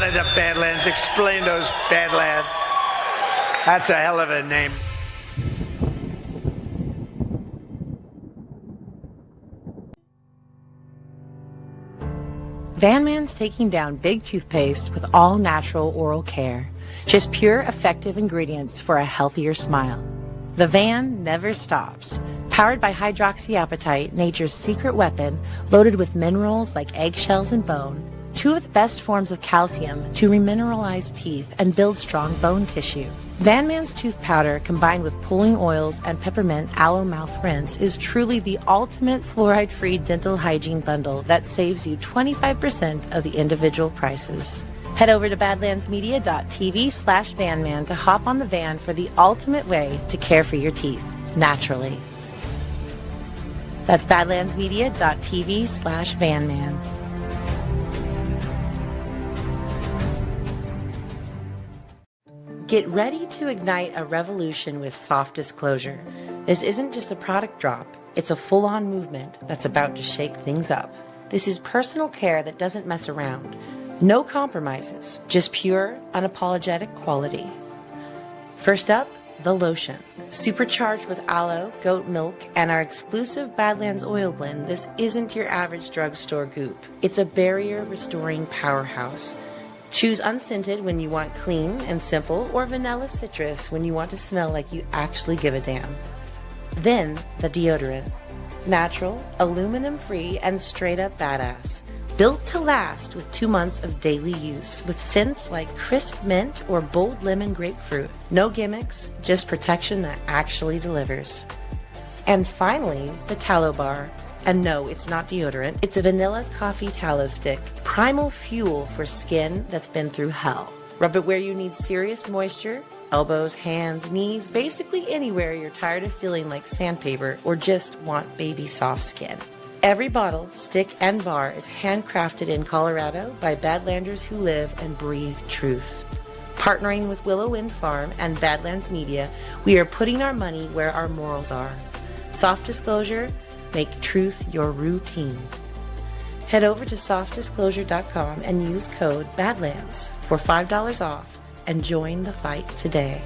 Planet of Badlands. Explain those Badlands. That's a hell of a name. Van Man's taking down big toothpaste with all natural oral care. Just pure, effective ingredients for a healthier smile. The Van never stops. Powered by hydroxyapatite, nature's secret weapon, loaded with minerals like eggshells and bone, two of the best forms of calcium to remineralize teeth and build strong bone tissue. Van Man's tooth powder combined with pulling oils and peppermint aloe mouth rinse is truly the ultimate fluoride-free dental hygiene bundle that saves you 25% of the individual prices. Head over to badlandsmedia.tv/vanman to hop on the van for the ultimate way to care for your teeth, naturally. That's badlandsmedia.tv/vanman. Get ready to ignite a revolution with Soft Disclosure. This isn't just a product drop, it's a full-on movement that's about to shake things up. This is personal care that doesn't mess around. No compromises, just pure, unapologetic quality. First up, the lotion. Supercharged with aloe, goat milk, and our exclusive Badlands oil blend, this isn't your average drugstore goop. It's a barrier-restoring powerhouse. Choose unscented when you want clean and simple, or vanilla citrus when you want to smell like you actually give a damn. Then, the deodorant. Natural, aluminum-free, and straight-up badass. Built to last with 2 months of daily use, with scents like crisp mint or bold lemon grapefruit. No gimmicks, just protection that actually delivers. And finally, the tallow bar. And no, it's not deodorant. It's a vanilla coffee tallow stick. Primal fuel for skin that's been through hell. Rub it where you need serious moisture. Elbows, hands, knees, basically anywhere you're tired of feeling like sandpaper or just want baby soft skin. Every bottle, stick, and bar is handcrafted in Colorado by Badlanders who live and breathe truth. Partnering with Willow Wind Farm and Badlands Media, we are putting our money where our morals are. Soft Disclosure, make truth your routine. Head over to softdisclosure.com and use code BADLANDS for $5 off and join the fight today.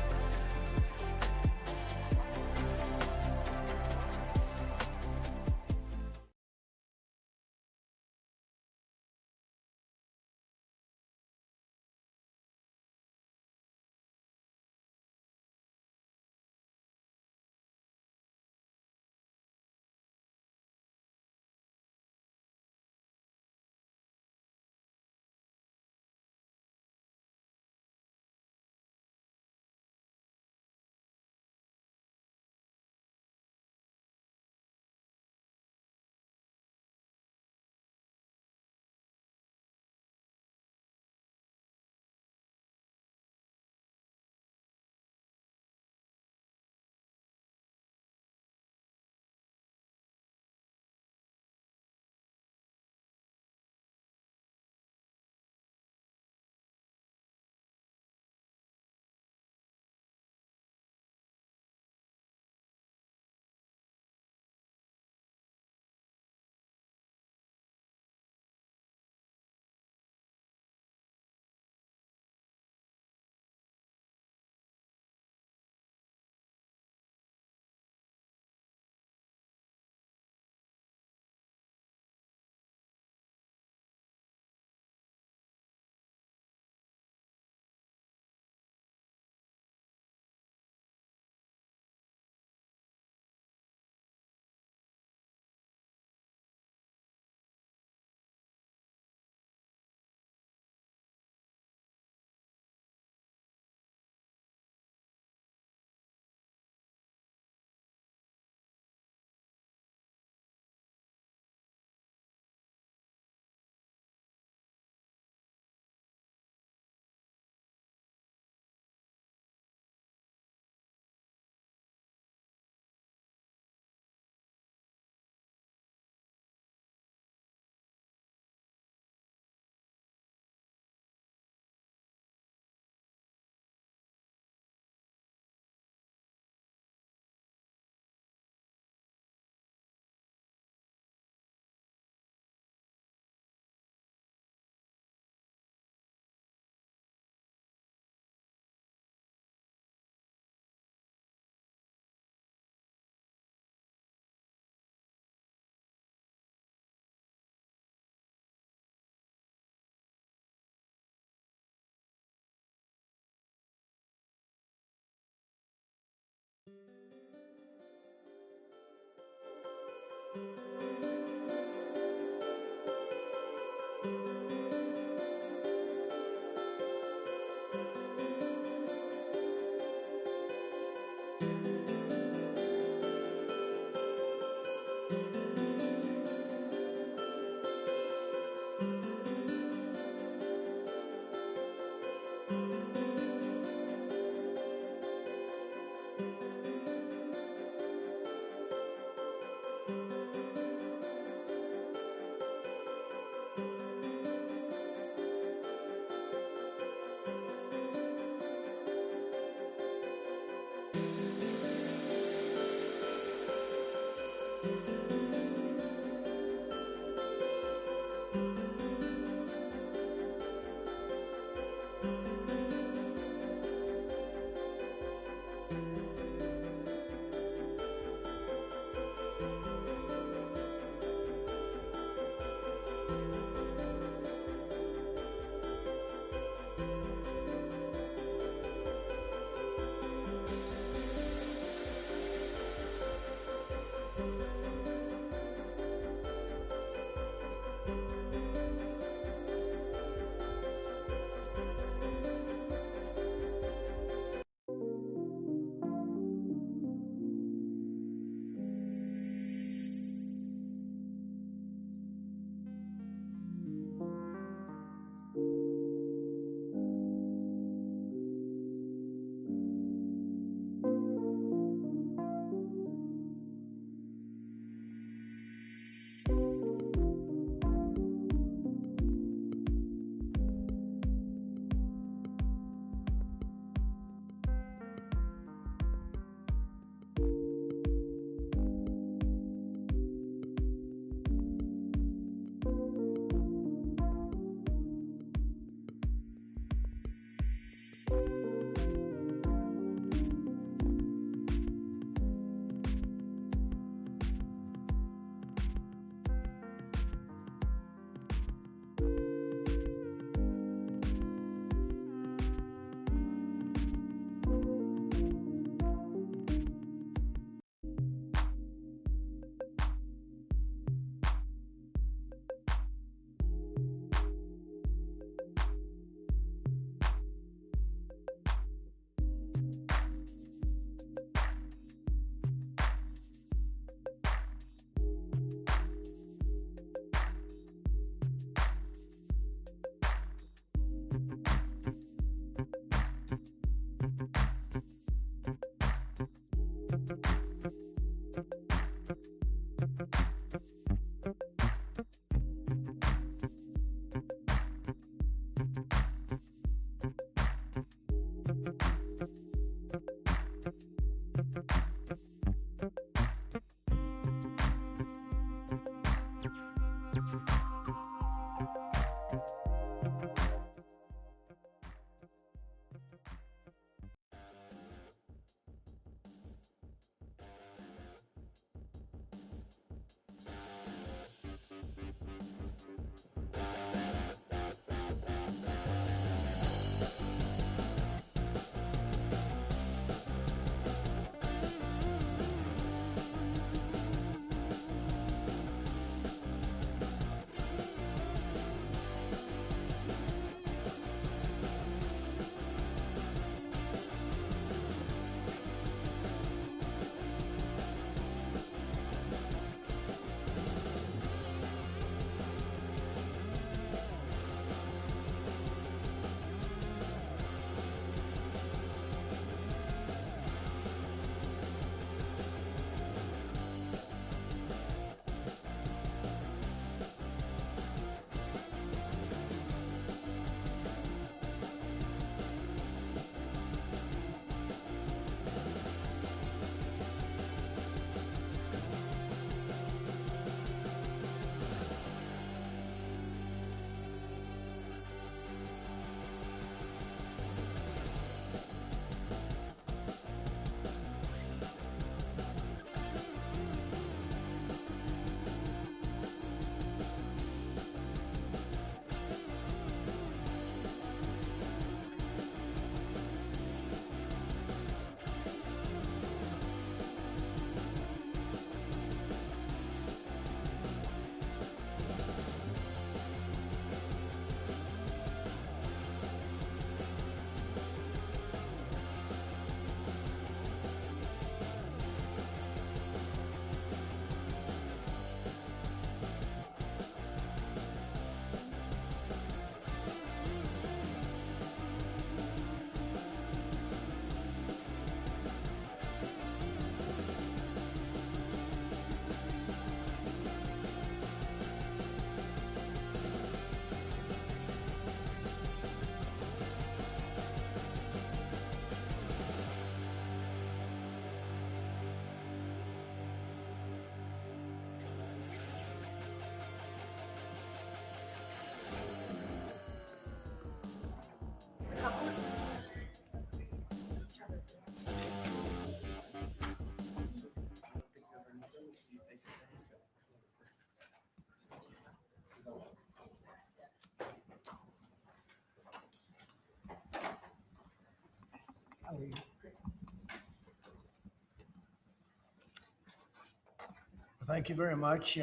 Thank you very much.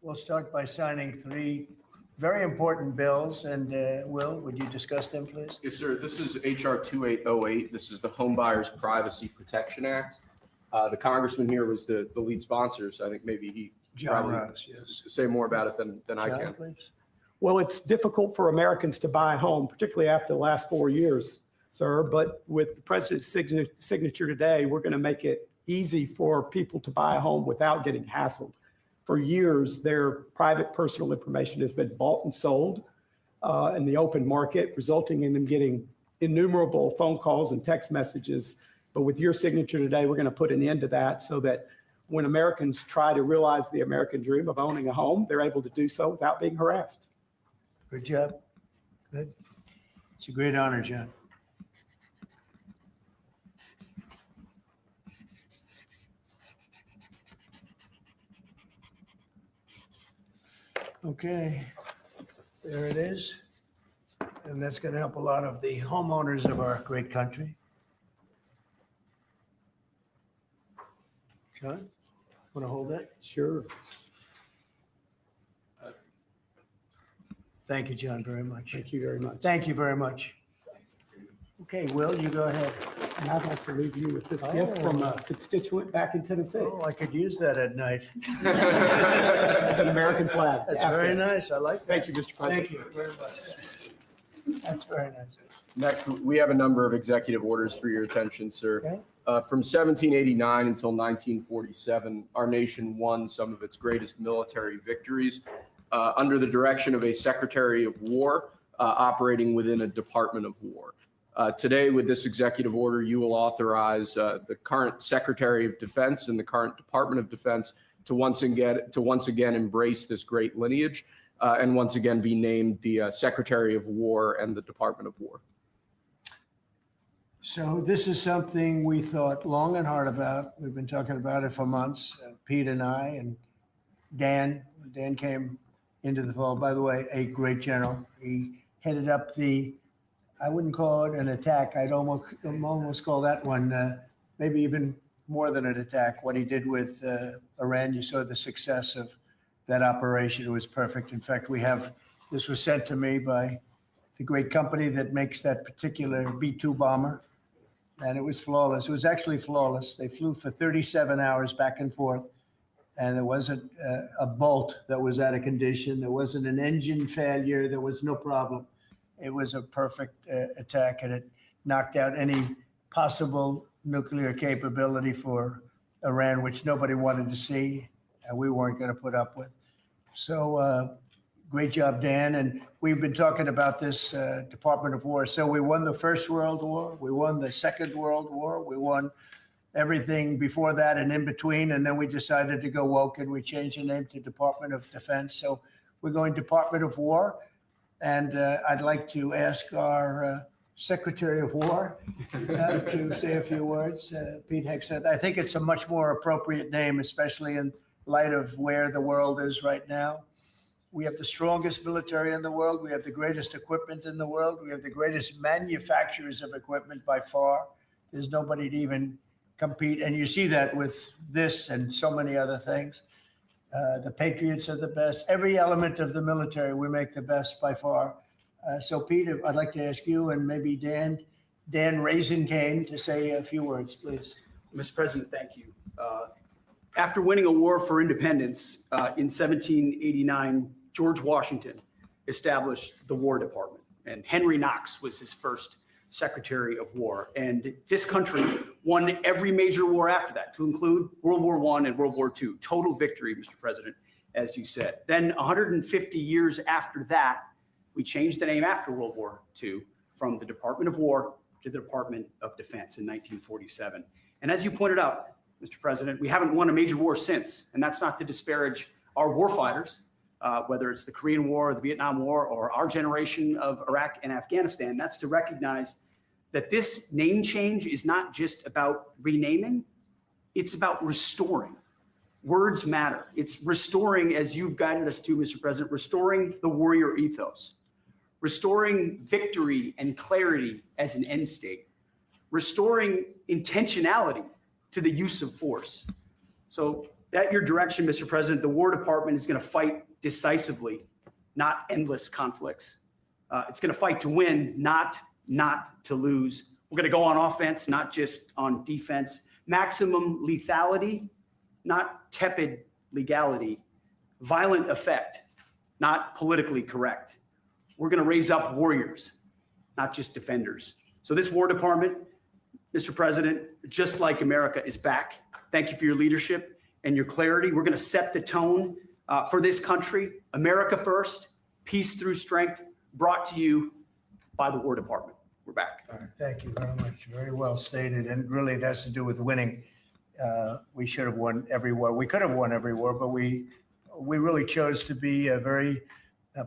We'll start by signing 3 very important bills. And Will, would you discuss them, please? Yes, sir. This is HR 2808. This is the Home Buyers Privacy Protection Act. The congressman here was the lead sponsor, so I think maybe he John Ross, yes. say more about it than I John, can. please. Well, it's difficult for Americans to buy a home, particularly after the last 4 years, sir. But with the president's signature today, we're going to make it easy for people to buy a home without getting hassled. For years, their private personal information has been bought and sold in the open market, resulting in them getting innumerable phone calls and text messages. But with your signature today, we're going to put an end to that so that when Americans try to realize the American dream of owning a home, they're able to do so without being harassed. Good job. Good. It's a great honor, John. Okay, there it is. And that's going to help a lot of the homeowners of our great country. John, want to hold that? Sure. Thank you, John, very much. Thank you very much. Thank you very much. Okay, Will, you go ahead. And I'd like to leave you with this gift from a constituent back in Tennessee. Oh, I could use that at night. It's an American flag. That's very nice. I like that. Thank you, Mr. President. Thank you very much. That's very nice. Next, we have a number of executive orders for your attention, sir. Okay. From 1789 until 1947, our nation won some of its greatest military victories under the direction of a Secretary of War operating within a Department of War. Today, with this executive order, you will authorize the current Secretary of Defense and the current Department of Defense to once again embrace this great lineage and once again be named the Secretary of War and the Department of War. So this is something we thought long and hard about. We've been talking about it for months, Pete and I, and Dan. Dan came into the fold. By the way, a great general. He headed up I wouldn't call it an attack. I'd almost call that one maybe even more than an attack. What he did with Iran, you saw the success of that operation. It was perfect. In fact, this was sent to me by the great company that makes that particular B-2 bomber. And it was flawless. It was actually flawless. They flew for 37 hours back and forth. And there wasn't a bolt that was out of condition. There wasn't an engine failure. There was no problem. It was a perfect attack, and it knocked out any possible nuclear capability for Iran, which nobody wanted to see, and we weren't going to put up with. So great job, Dan. And we've been talking about this Department of War. So we won the First World War. We won the Second World War. We won everything before that and in between. And then we decided to go woke, and we changed the name to Department of Defense. So we're going Department of War. And I'd like to ask our Secretary of War to say a few words. Pete Hegseth. I think it's a much more appropriate name, especially in light of where the world is right now. We have the strongest military in the world. We have the greatest equipment in the world. We have the greatest manufacturers of equipment by far. There's nobody to even compete. And you see that with this and so many other things. The Patriots are the best. Every element of the military, we make the best by far. So, Pete, I'd like to ask you and maybe Dan Raisin Kane to say a few words, please. Mr. President, thank you. After winning a war for independence in 1789, George Washington established the War Department, and Henry Knox was his first Secretary of War. And this country won every major war after that, to include World War I and World War II. Total victory, Mr. President, as you said. Then 150 years after that, we changed the name after World War II from the Department of War to the Department of Defense in 1947. And as you pointed out, Mr. President, we haven't won a major war since, and that's not to disparage our warfighters, whether it's the Korean War, the Vietnam War, or our generation of Iraq and Afghanistan. That's to recognize that this name change is not just about renaming, it's about restoring. Words matter. It's restoring, as you've guided us to, Mr. President, restoring the warrior ethos, restoring victory and clarity as an end state, restoring intentionality to the use of force. So at your direction, Mr. President, the War Department is going to fight decisively, not endless conflicts. It's going to fight to win, not to lose. We're going to go on offense, not just on defense. Maximum lethality, not tepid legality. Violent effect, not politically correct. We're going to raise up warriors, not just defenders. So this War Department, Mr. President, just like America, is back. Thank you for your leadership and your clarity. We're going to set the tone for this country. America first, peace through strength, brought to you by the War Department. We're back. All right, thank you very much. Very well stated. And really it has to do with winning. We should have won every war. We could have won every war, but we really chose to be very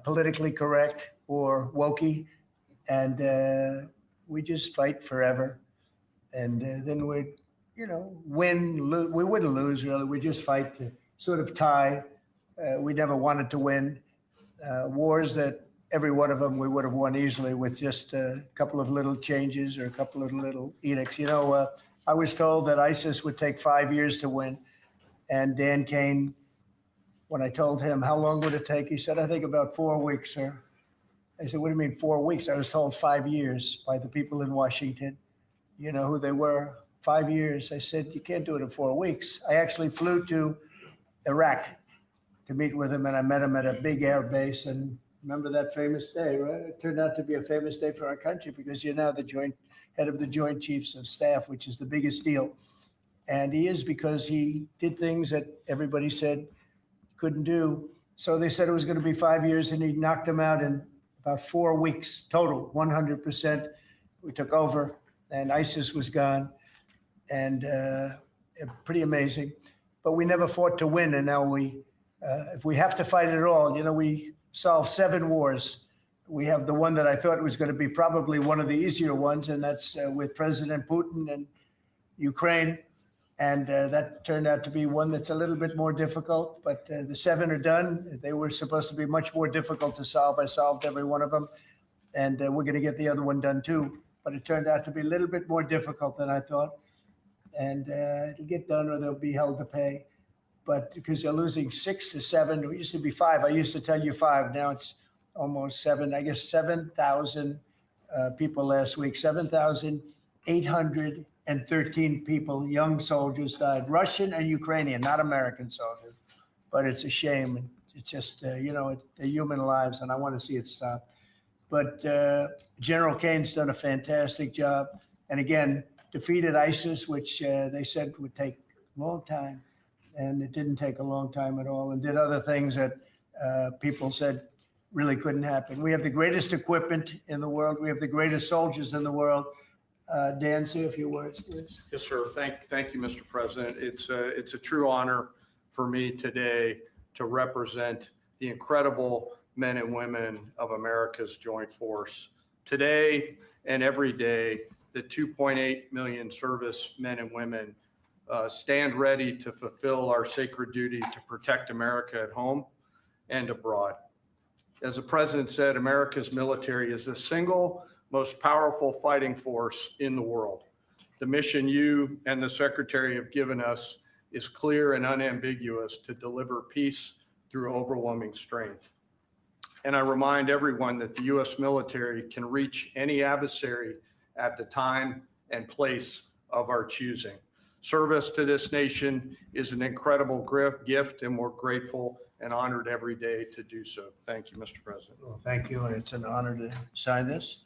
politically correct or wokey. And we just fight forever. And then we'd, win, we wouldn't lose really. We just fight to sort of tie. We never wanted to win. Wars that every one of them we would have won easily with just a couple of little changes or a couple of little edicts. I was told that ISIS would take 5 years to win. And Dan Kane, when I told him how long would it take, he said, I think about 4 weeks, sir. I said, what do you mean 4 weeks? I was told 5 years by the people in Washington. You know who they were? 5 years. I said, you can't do it in 4 weeks. I actually flew to Iraq to meet with him, and I met him at a big air base. And remember that famous day, right? It turned out to be a famous day for our country because you're now the head of the Joint Chiefs of Staff, which is the biggest deal. And he is because he did things that everybody said couldn't do. So they said it was going to be 5 years, and he knocked them out in about 4 weeks total, 100%. We took over, and ISIS was gone, and pretty amazing. But we never fought to win, and now if we have to fight it all, we solved 7 wars. We have the one that I thought was going to be probably one of the easier ones, and that's with President Putin and Ukraine. And that turned out to be one that's a little bit more difficult, but the 7 are done. They were supposed to be much more difficult to solve. I solved every one of them, and we're going to get the other one done too. But it turned out to be a little bit more difficult than I thought. And it'll get done or they'll be held to pay. But because they're losing 6 to 7, it used to be 5. I used to tell you 5. Now it's almost 7. I guess 7,000 people last week, 7,813 people, young soldiers died, Russian and Ukrainian, not American soldiers. But it's a shame. And it's just, they're human lives, and I want to see it stop. But General Kane's done a fantastic job. And again, defeated ISIS, which they said would take a long time. And it didn't take a long time at all, and did other things that people said really couldn't happen. We have the greatest equipment in the world. We have the greatest soldiers in the world. Dan, say a few words, please. Yes, sir. Thank you, Mr. President. It's a true honor for me today to represent the incredible men and women of America's joint force. Today and every day, the 2.8 million service men and women stand ready to fulfill our sacred duty to protect America at home and abroad. As the president said, America's military is the single most powerful fighting force in the world. The mission you and the secretary have given us is clear and unambiguous: to deliver peace through overwhelming strength. And I remind everyone that the U.S. military can reach any adversary at the time and place of our choosing. Service to this nation is an incredible gift, and we're grateful and honored every day to do so. Thank you, Mr. President. Well, thank you, and it's an honor to sign this.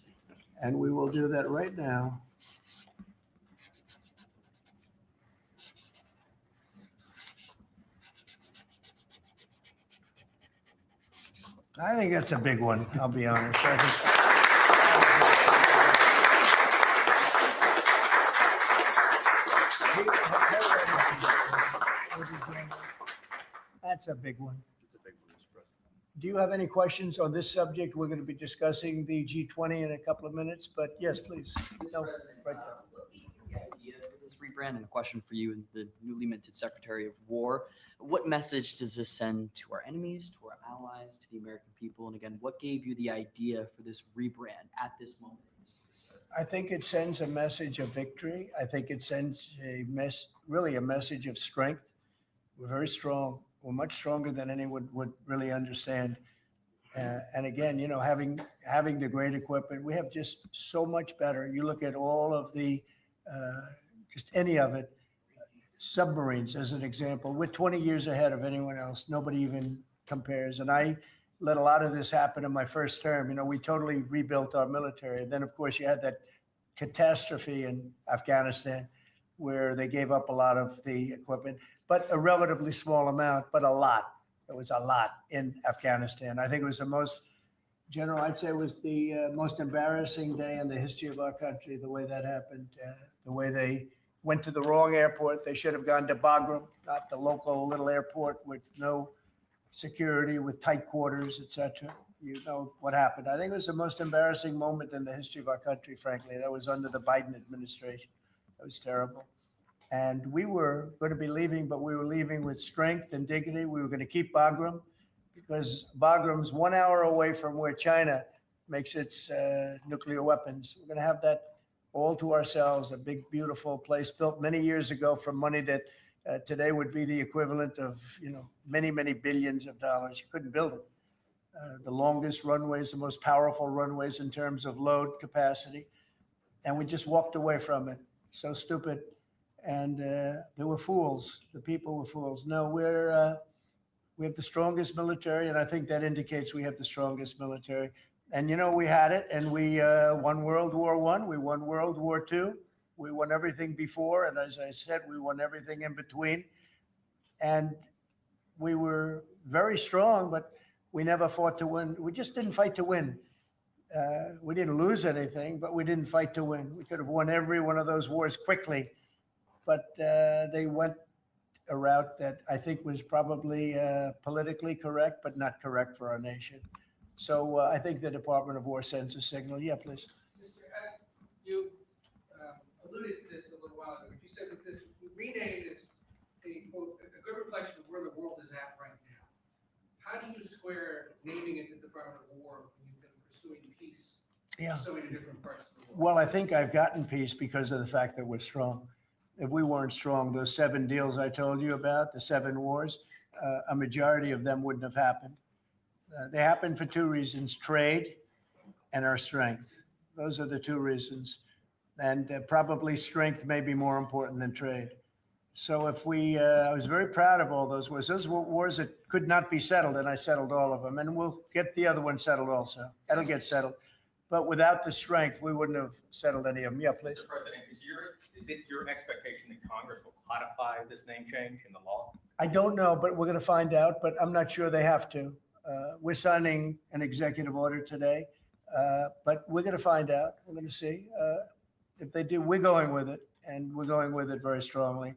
And we will do that right now. I think that's a big one, I'll be honest. That's a big one. It's a big one, Mr. President. Do you have any questions on this subject? We're going to be discussing the G20 in a couple of minutes, but yes, please. No, right there. The idea for this rebrand, and a question for you, and the newly minted Secretary of War. What message does this send to our enemies, to our allies, to the American people? And again, what gave you the idea for this rebrand at this moment? I think it sends a message of victory. I think it sends really a message of strength. We're very strong. We're much stronger than anyone would really understand. And again, having the great equipment, we have just so much better. You look at all of the, just any of it, submarines as an example. We're 20 years ahead of anyone else. Nobody even compares. And I let a lot of this happen in my first term. We totally rebuilt our military. And then, of course, you had that catastrophe in Afghanistan where they gave up a lot of the equipment, but a relatively small amount, but a lot. It was a lot in Afghanistan. I think it was General, I'd say it was the most embarrassing day in the history of our country, the way that happened, the way they went to the wrong airport. They should have gone to Bagram, not the local little airport with no security, with tight quarters, et cetera. You know what happened. I think it was the most embarrassing moment in the history of our country, frankly. That was under the Biden administration. That was terrible. And we were going to be leaving, but we were leaving with strength and dignity. We were going to keep Bagram because Bagram's 1 hour away from where China makes its nuclear weapons. We're going to have that all to ourselves, a big, beautiful place built many years ago from money that today would be the equivalent of, many, many billions of dollars. You couldn't build it. The longest runways, the most powerful runways in terms of load capacity. And we just walked away from it. So stupid. And they were fools. The people were fools. No, we have the strongest military, and I think that indicates we have the strongest military. And we had it, and we won World War I, we won World War II, we won everything before, and as I said, we won everything in between. And we were very strong, but we never fought to win. We just didn't fight to win. We didn't lose anything, but we didn't fight to win. We could have won every one of those wars quickly. But they went a route that I think was probably politically correct, but not correct for our nation. So I think the Department of War sends a signal. Yeah, please. You alluded to this a little while ago. You said that this rename is a good reflection of where the world is at right now. How do you square naming it the Department of War when you've been pursuing peace in so many different parts of the world? Well, I think I've gotten peace because of the fact that we're strong. If we weren't strong, those 7 deals I told you about, the 7 wars, a majority of them wouldn't have happened. They happened for 2 reasons, trade and our strength. Those are the 2 reasons. And probably strength may be more important than trade. So if I was very proud of all those wars. Those were wars that could not be settled, and I settled all of them. And we'll get the other one settled also. That'll get settled. But without the strength, we wouldn't have settled any of them. Yeah, please. Mr. President, is it your expectation that Congress will codify this name change in the law? I don't know, but we're going to find out. But I'm not sure they have to. We're signing an executive order today, but we're going to find out. We're going to see. If they do, we're going with it, and we're going with it very strongly.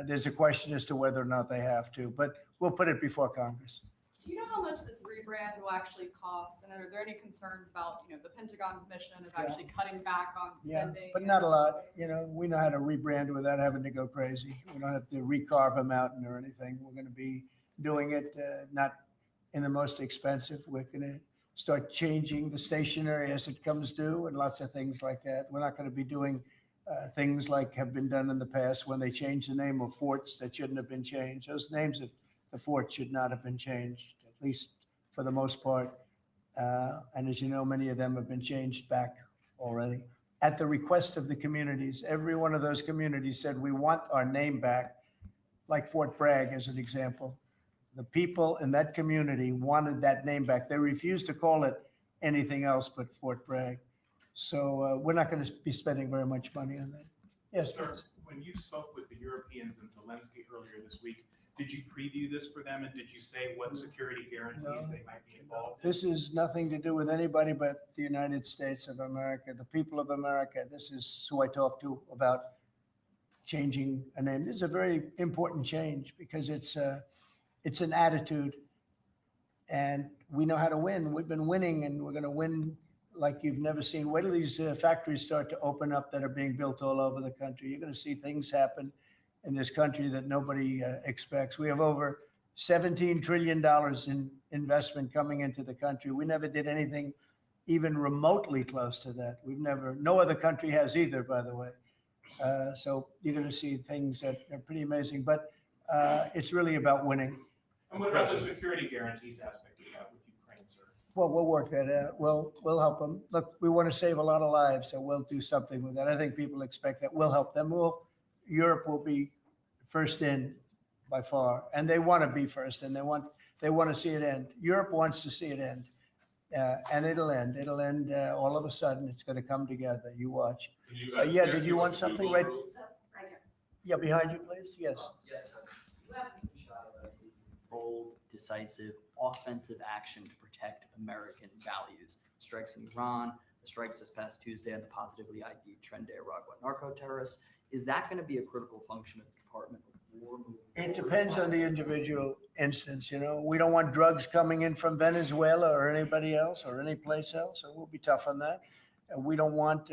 There's a question as to whether or not they have to, but we'll put it before Congress. Do you know how much this rebrand will actually cost? And are there any concerns about, the Pentagon's mission of actually cutting back on spending? Yeah, but not a lot. We know how to rebrand without having to go crazy. We don't have to recarve a mountain or anything. We're going to be doing it not in the most expensive. We're going to start changing the stationery as it comes due and lots of things like that. We're not going to be doing things like have been done in the past when they changed the name of forts that shouldn't have been changed. Those names of the forts should not have been changed, at least for the most part. And as you know, many of them have been changed back already. At the request of the communities, every one of those communities said, we want our name back, like Fort Bragg as an example. The people in that community wanted that name back. They refused to call it anything else but Fort Bragg. So we're not going to be spending very much money on that. Yes, Sir, please. when you spoke with the Europeans and Zelensky earlier this week, did you preview this for them, and did you say what security guarantees they might be involved in? This is nothing to do with anybody but the United States of America, the people of America. This is who I talked to about changing a name. This is a very important change because it's an attitude, and we know how to win. We've been winning, and we're going to win like you've never seen. Wait till these factories start to open up that are being built all over the country. You're going to see things happen in this country that nobody expects. We have over $17 trillion in investment coming into the country. We never did anything even remotely close to that. No other country has either, by the way. So you're going to see things that are pretty amazing, but it's really about winning. And what about the security guarantees aspect of that with Ukraine, sir? Well, we'll work that out. We'll help them. Look, we want to save a lot of lives, so we'll do something with that. I think people expect that. We'll help them. Europe will be first in by far, and they want to be first, and they want to see it end. Europe wants to see it end, and it'll end. It'll end all of a sudden. It's going to come together. You watch. Yeah, did you want something? Right here. Yeah, behind you, please. Yes. Yes, sir. You have to be shy about taking bold, decisive, offensive action to protect American values. Strikes in Iran, the strikes this past Tuesday on the positively ID'd Tren de Aragua narco-terrorists. Is that going to be a critical function of the Department of War moving It forward? depends on the individual instance. We don't want drugs coming in from Venezuela or anybody else or any place else, so we'll be tough on that. We don't want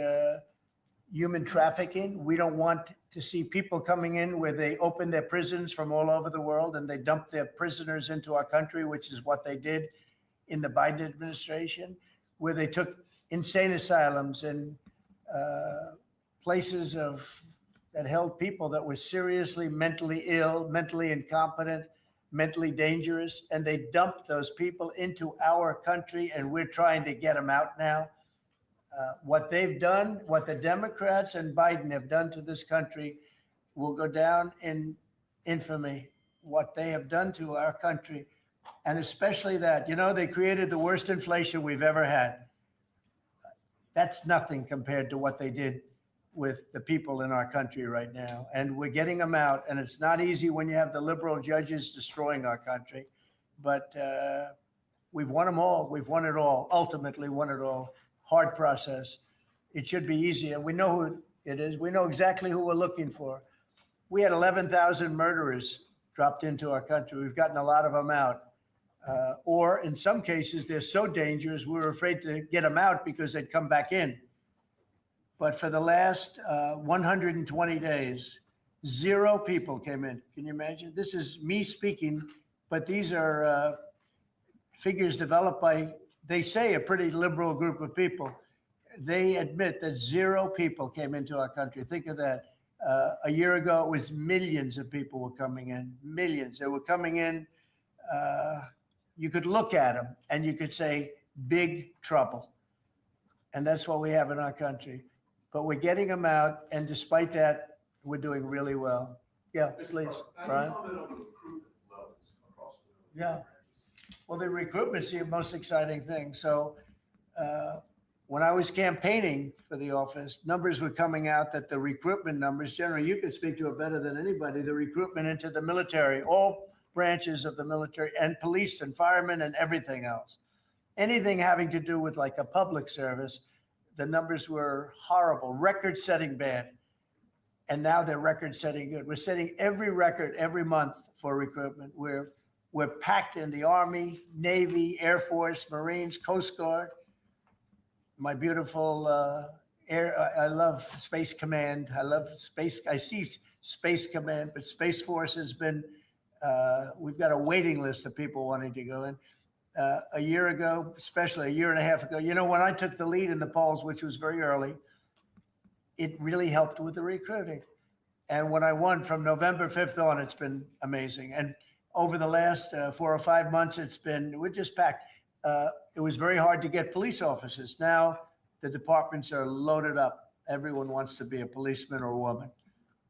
human trafficking. We don't want to see people coming in where they open their prisons from all over the world and they dump their prisoners into our country, which is what they did in the Biden administration, where they took insane asylums and places that held people that were seriously mentally ill, mentally incompetent, mentally dangerous, and they dumped those people into our country, and we're trying to get them out now. What they've done, what the Democrats and Biden have done to this country will go down in infamy. What they have done to our country, and especially that, they created the worst inflation we've ever had. That's nothing compared to what they did with the people in our country right now. And we're getting them out. And it's not easy when you have the liberal judges destroying our country. But we've won them all. We've won it all, ultimately won it all. Hard process. It should be easier. We know who it is. We know exactly who we're looking for. We had 11,000 murderers dropped into our country. We've gotten a lot of them out. Or in some cases, they're so dangerous, we were afraid to get them out because they'd come back in. But for the last 120 days, 0 people came in. Can you imagine? This is me speaking, but these are figures developed by, they say, a pretty liberal group of people. They admit that 0 people came into our country. Think of that. A year ago, it was millions of people were coming in, millions. They were coming in. You could look at them and you could say, big trouble. And that's what we have in our country. But we're getting them out. And despite that, we're doing really well. Yeah, please, Brian. Yeah. Well, the recruitment's the most exciting thing. So when I was campaigning for the office, numbers were coming out that the recruitment numbers, generally, you can speak to it better than anybody, the recruitment into the military, all branches of the military and police and firemen and everything else. Anything having to do with like a public service, the numbers were horrible, record-setting bad. And now they're record-setting good. We're setting every record every month for recruitment. We're packed in the Army, Navy, Air Force, Marines, Coast Guard. My beautiful I love Space Command. I love Space. I see Space Command, but Space Force has been, we've got a waiting list of people wanting to go in. A year ago, especially a year and a half ago, when I took the lead in the polls, which was very early, it really helped with the recruiting. And when I won from November 5th on, it's been amazing. And over the last 4 or 5 months, we're just packed. It was very hard to get police officers. Now the departments are loaded up. Everyone wants to be a policeman or woman.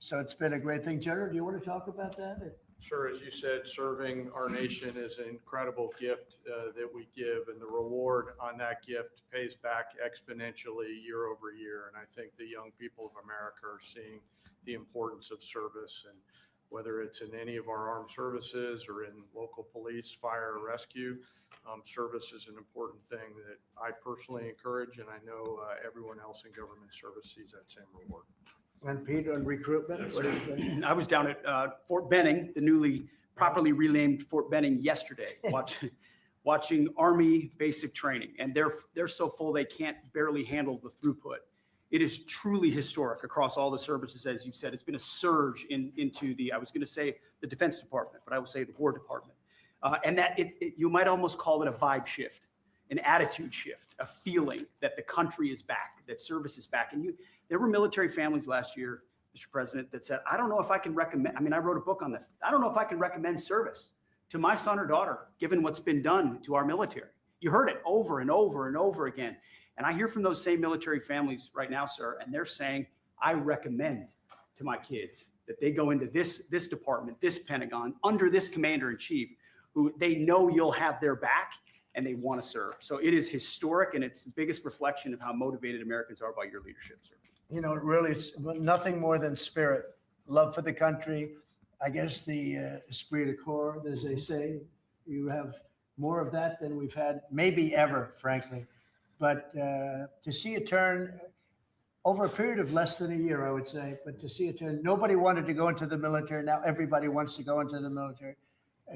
So it's been a great thing. General, do you want to talk about that? Sure. As you said, serving our nation is an incredible gift that we give, and the reward on that gift pays back exponentially year over year. And I think the young people of America are seeing the importance of service, and whether it's in any of our armed services or in local police, fire, or rescue, service is an important thing that I personally encourage, and I know everyone else in government service sees that same reward. And Peter, on recruitment, what do you think? I was down at Fort Benning, the newly properly renamed Fort Benning yesterday, watching Army basic training, and they're so full they can't barely handle the throughput. It is truly historic across all the services, as you said. It's been a surge into I was going to say the Defense Department, but I will say the War Department, and that you might almost call it a vibe shift. an attitude shift, a feeling that the country is back, that service is back. And there were military families last year, Mr. President, that said, I don't know if I can recommend, I mean, I wrote a book on this. I don't know if I can recommend service to my son or daughter, given what's been done to our military. You heard it over and over and over again. And I hear from those same military families right now, sir, and they're saying, I recommend to my kids that they go into this department, this Pentagon, under this commander in chief, who they know you'll have their back and they want to serve. So it is historic, and it's the biggest reflection of how motivated Americans are by your leadership, sir. You know, really, it's nothing more than spirit, love for the country. I guess the esprit de corps, as they say, you have more of that than we've had maybe ever, frankly. But to see it turn over a period of less than a year, I would say, but to see it turn, nobody wanted to go into the military. Now everybody wants to go into the military.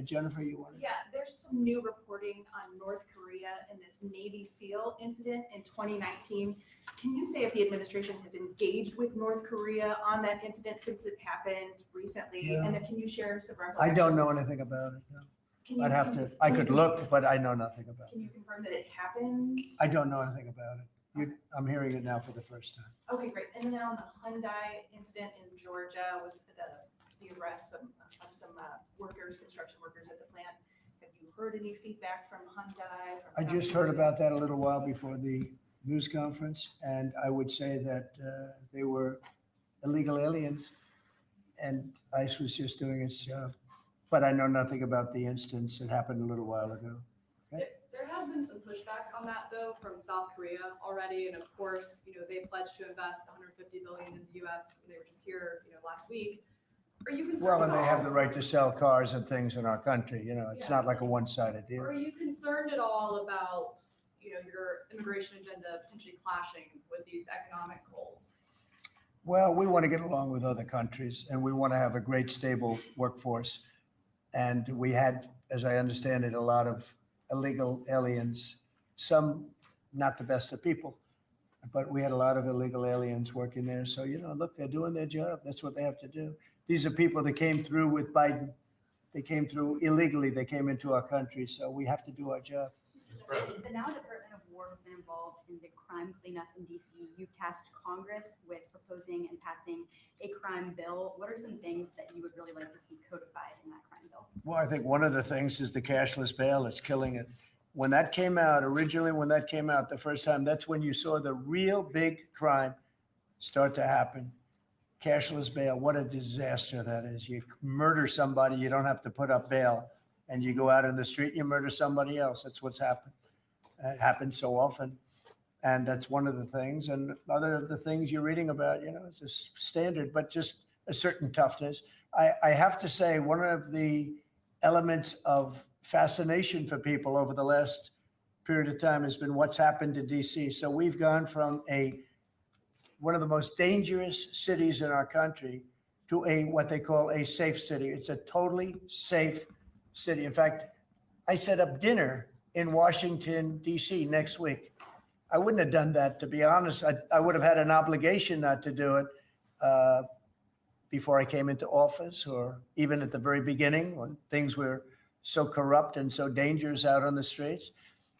Jennifer, you wanted? Yeah, there's some new reporting on North Korea and this Navy SEAL incident in 2019. Can you say if the administration has engaged with North Korea on that incident since it happened recently? Yeah. And then can you share some I recollections? don't know anything about it. No. Can you- I'd have to, I could look, but I know nothing about Can it. you confirm that it happened? I don't know anything about it. I'm hearing it now for the first time. Okay, great. And then on the Hyundai incident in Georgia with the arrest of some workers, construction workers at the plant, have you heard any feedback from Hyundai? I just heard about that a little while before the news conference, and I would say that they were illegal aliens, and ICE was just doing its job. But I know nothing about the instance. It happened a little while ago. There has been some pushback on that though from South Korea already, and of course, they pledged to invest 150 billion in the U.S. They were just here, last week. Are you concerned? Well, and at they all? have the right to sell cars and things in our country. It's Yeah. not like a one-sided deal. Are you concerned at all about, your immigration agenda potentially clashing with these economic goals? Well, we want to get along with other countries, and we want to have a great, stable workforce. And we had, as I understand it, a lot of illegal aliens, some not the best of people, but we had a lot of illegal aliens working there. So, look, they're doing their job. That's what they have to do. These are people that came through with Biden. They came through illegally. They came into our country. So we have to do our job. The now Department of War has been involved in the crime cleanup in DC. You've tasked Congress with proposing and passing a crime bill. What are some things that you would really like to see codified in that crime bill? Well, I think one of the things is the cashless bail. It's killing it. When that came out, originally, when that came out the first time, that's when you saw the real big crime start to happen. Cashless bail, what a disaster that is. You murder somebody, you don't have to put up bail, and you go out in the street and you murder somebody else. That's what's happened. It happens so often. And that's one of the things. And other of the things you're reading about, it's a standard, but just a certain toughness. I have to say, one of the elements of fascination for people over the last period of time has been what's happened to DC. So we've gone from one of the most dangerous cities in our country to what they call a safe city. It's a totally safe city. In fact, I set up dinner in Washington, D.C. next week. I wouldn't have done that, to be honest. I would have had an obligation not to do it before I came into office, or even at the very beginning when things were so corrupt and so dangerous out on the streets.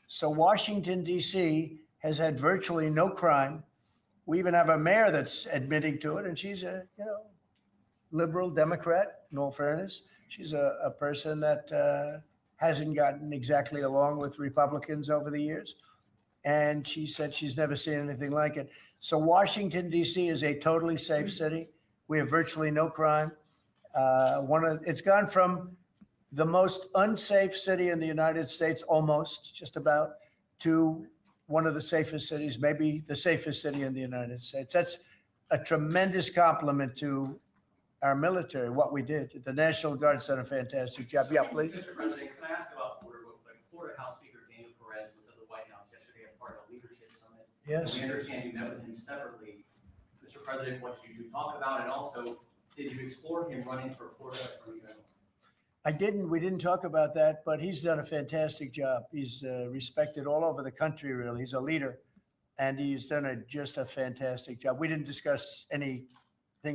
So Washington, D.C. has had virtually no crime. We even have a mayor that's admitting to it, and she's a liberal Democrat, in all fairness. She's a person that hasn't gotten exactly along with Republicans over the years. And she said she's never seen anything like it. So Washington, D.C. is a totally safe city. We have virtually no crime. It's gone from the most unsafe city in the United States, almost, just about, to one of the safest cities, maybe the safest city in the United States. That's a tremendous compliment to our military, what we did. The National Guard's done a fantastic job. Yeah, please. Mr. President, can I ask about Florida real quick? Florida House Speaker Daniel Perez was at the White House yesterday as part of a leadership summit. Yes. We understand you met with him separately. Mr. President, what did you talk about? And also, did you explore him running for Florida Attorney General? I didn't. We didn't talk about that, but he's done a fantastic job. He's respected all over the country, really. He's a leader, and he's done just a fantastic job. We didn't discuss anything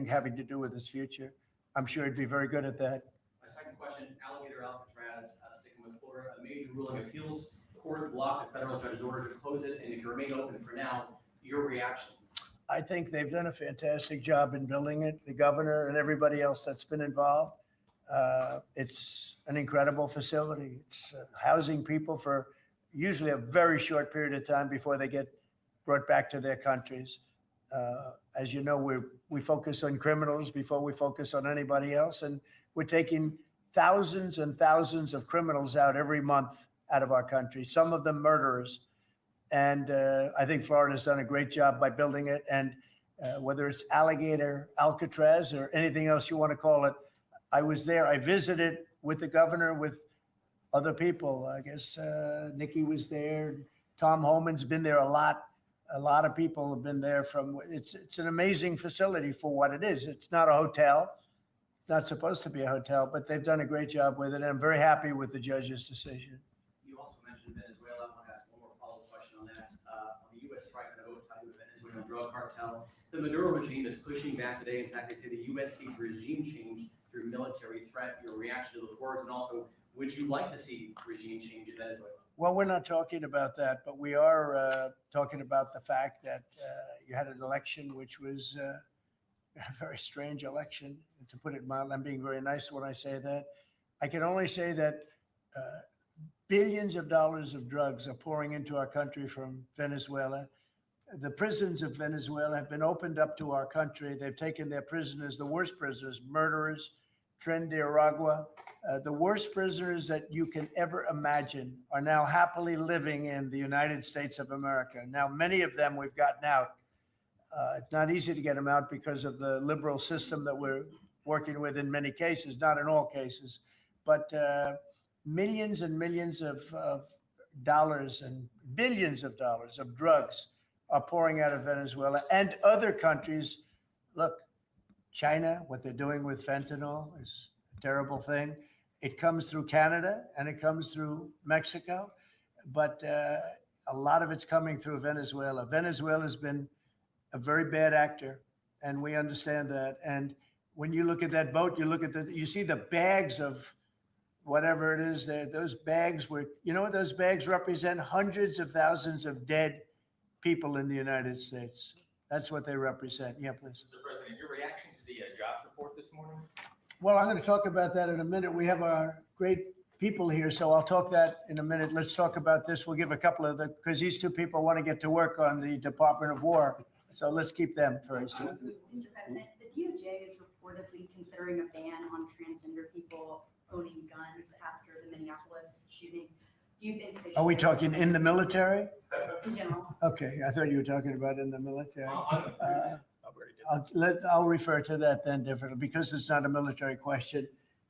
having to do with his future. I'm sure he'd be very good at that. My second question, Alligator Alcatraz, sticking with Florida, a major ruling appeals court blocked a federal judge's order to close it and it can remain open for now. Your reaction? I think they've done a fantastic job in building it, the governor and everybody else that's been involved. It's an incredible facility. It's housing people for usually a very short period of time before they get brought back to their countries. As you know, we focus on criminals before we focus on anybody else, and we're taking thousands and thousands of criminals out every month out of our country, some of them murderers. And I think Florida's done a great job by building it. And whether it's Alligator, Alcatraz, or anything else you want to call it, I was there. I visited with the governor, with other people. I guess Nikki was there. Tom Homan's been there a lot. A lot of people have been there from, it's an amazing facility for what it is. It's not a hotel. It's not supposed to be a hotel, but they've done a great job with it. And I'm very happy with the judge's decision. You also mentioned Venezuela. I want to ask one more follow-up question on that. On the U.S. strike on a vote tied to the Venezuelan drug cartel, the Maduro regime is pushing back today. In fact, they say the U.S. seeks regime change through military threat. Your reaction to those words, and also, would you like to see regime change in Venezuela? Well, we're not talking about that, but we are talking about the fact that you had an election which was a very strange election, to put it mildly. I'm being very nice when I say that. I can only say that billions of dollars of drugs are pouring into our country from Venezuela. The prisons of Venezuela have been opened up to our country. They've taken their prisoners, the worst prisoners, murderers, Tren de Aragua. The worst prisoners that you can ever imagine are now happily living in the United States of America. Now, many of them we've gotten out. It's not easy to get them out because of the liberal system that we're working with in many cases, not in all cases, but millions and millions of dollars and billions of dollars of drugs are pouring out of Venezuela and other countries. Look, China, what they're doing with fentanyl is a terrible thing. It comes through Canada and it comes through Mexico, but a lot of it's coming through Venezuela. Venezuela's been a very bad actor, and we understand that. And when you look at that boat, you see the bags of whatever it is there. Those bags were, you know what those bags represent? Hundreds of thousands of dead people in the United States. That's what they represent. Yeah, please. Mr. President, your reaction to the jobs report this morning? Well, I'm going to talk about that in a minute. We have our great people here, so I'll talk that in a minute. Let's talk about this. We'll give a couple of because these two people want to get to work on the Department of War. So let's keep them first. Mr. President, the DOJ is reportedly considering a ban on transgender people owning guns after the Minneapolis shooting. Do you think? Are we talking in the military? In general. Okay, I thought you were talking about in the military. I'll refer to that then differently because it's not a military question.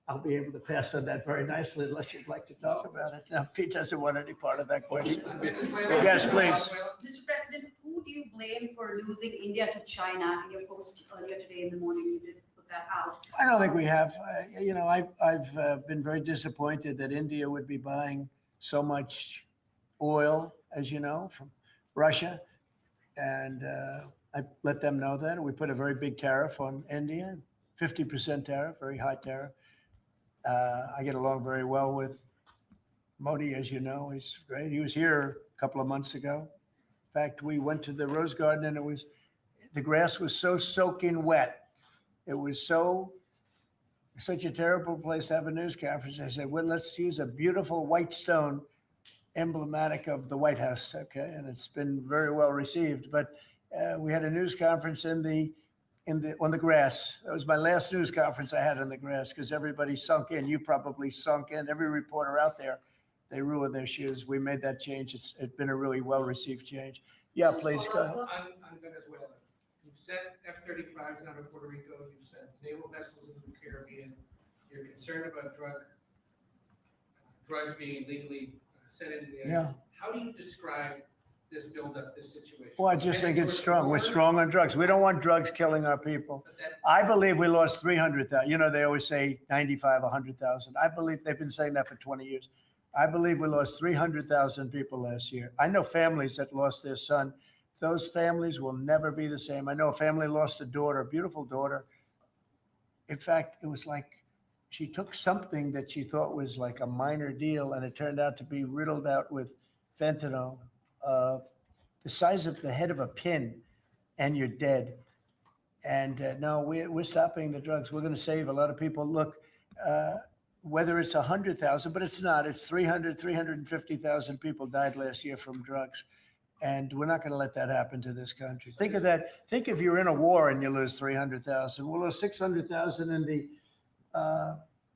I'll be able to pass on that very nicely unless you'd like to talk about it. Now, Pete doesn't want any part of that question. Yes, please. Mr. President, who do you blame for losing India to China? In your post earlier today in the morning, you did put that out. I don't think we have. I've been very disappointed that India would be buying so much oil, as you know, from Russia. And I let them know that. We put a very big tariff on India, 50% tariff, very high tariff. I get along very well with Modi, as you know. He's great. He was here a couple of months ago. In fact, we went to the Rose Garden and the grass was so soaking wet. It was such a terrible place to have a news conference. I said, well, let's use a beautiful white stone emblematic of the White House, okay? And it's been very well received. But we had a news conference on the grass. That was my last news conference I had on the grass because everybody sunk in. You probably sunk in. Every reporter out there, they ruined their shoes. We made that change. It's been a really well-received change. Yeah, please go ahead. On Venezuela, you've sent F-35s out of Puerto Rico. You've sent naval vessels into the Caribbean. You're concerned about drugs being illegally sent into the Yeah. How do you describe this buildup, this situation? Well, I just think it's strong. We're strong on drugs. We don't want drugs killing our people. I believe we lost 300,000. You know, they always say 95, 100,000. I believe they've been saying that for 20 years. I believe we lost 300,000 people last year. I know families that lost their son. Those families will never be the same. I know a family lost a daughter, a beautiful daughter. In fact, it was like she took something that she thought was like a minor deal, and it turned out to be riddled out with fentanyl, the size of the head of a pin, and you're dead. And no, we're stopping the drugs. We're going to save a lot of people. Look, whether it's 100,000, but it's not. It's 350,000 people died last year from drugs. And we're not going to let that happen to this country. Think of that. Think if you're in a war and you lose 300,000. We'll lose 600,000 in the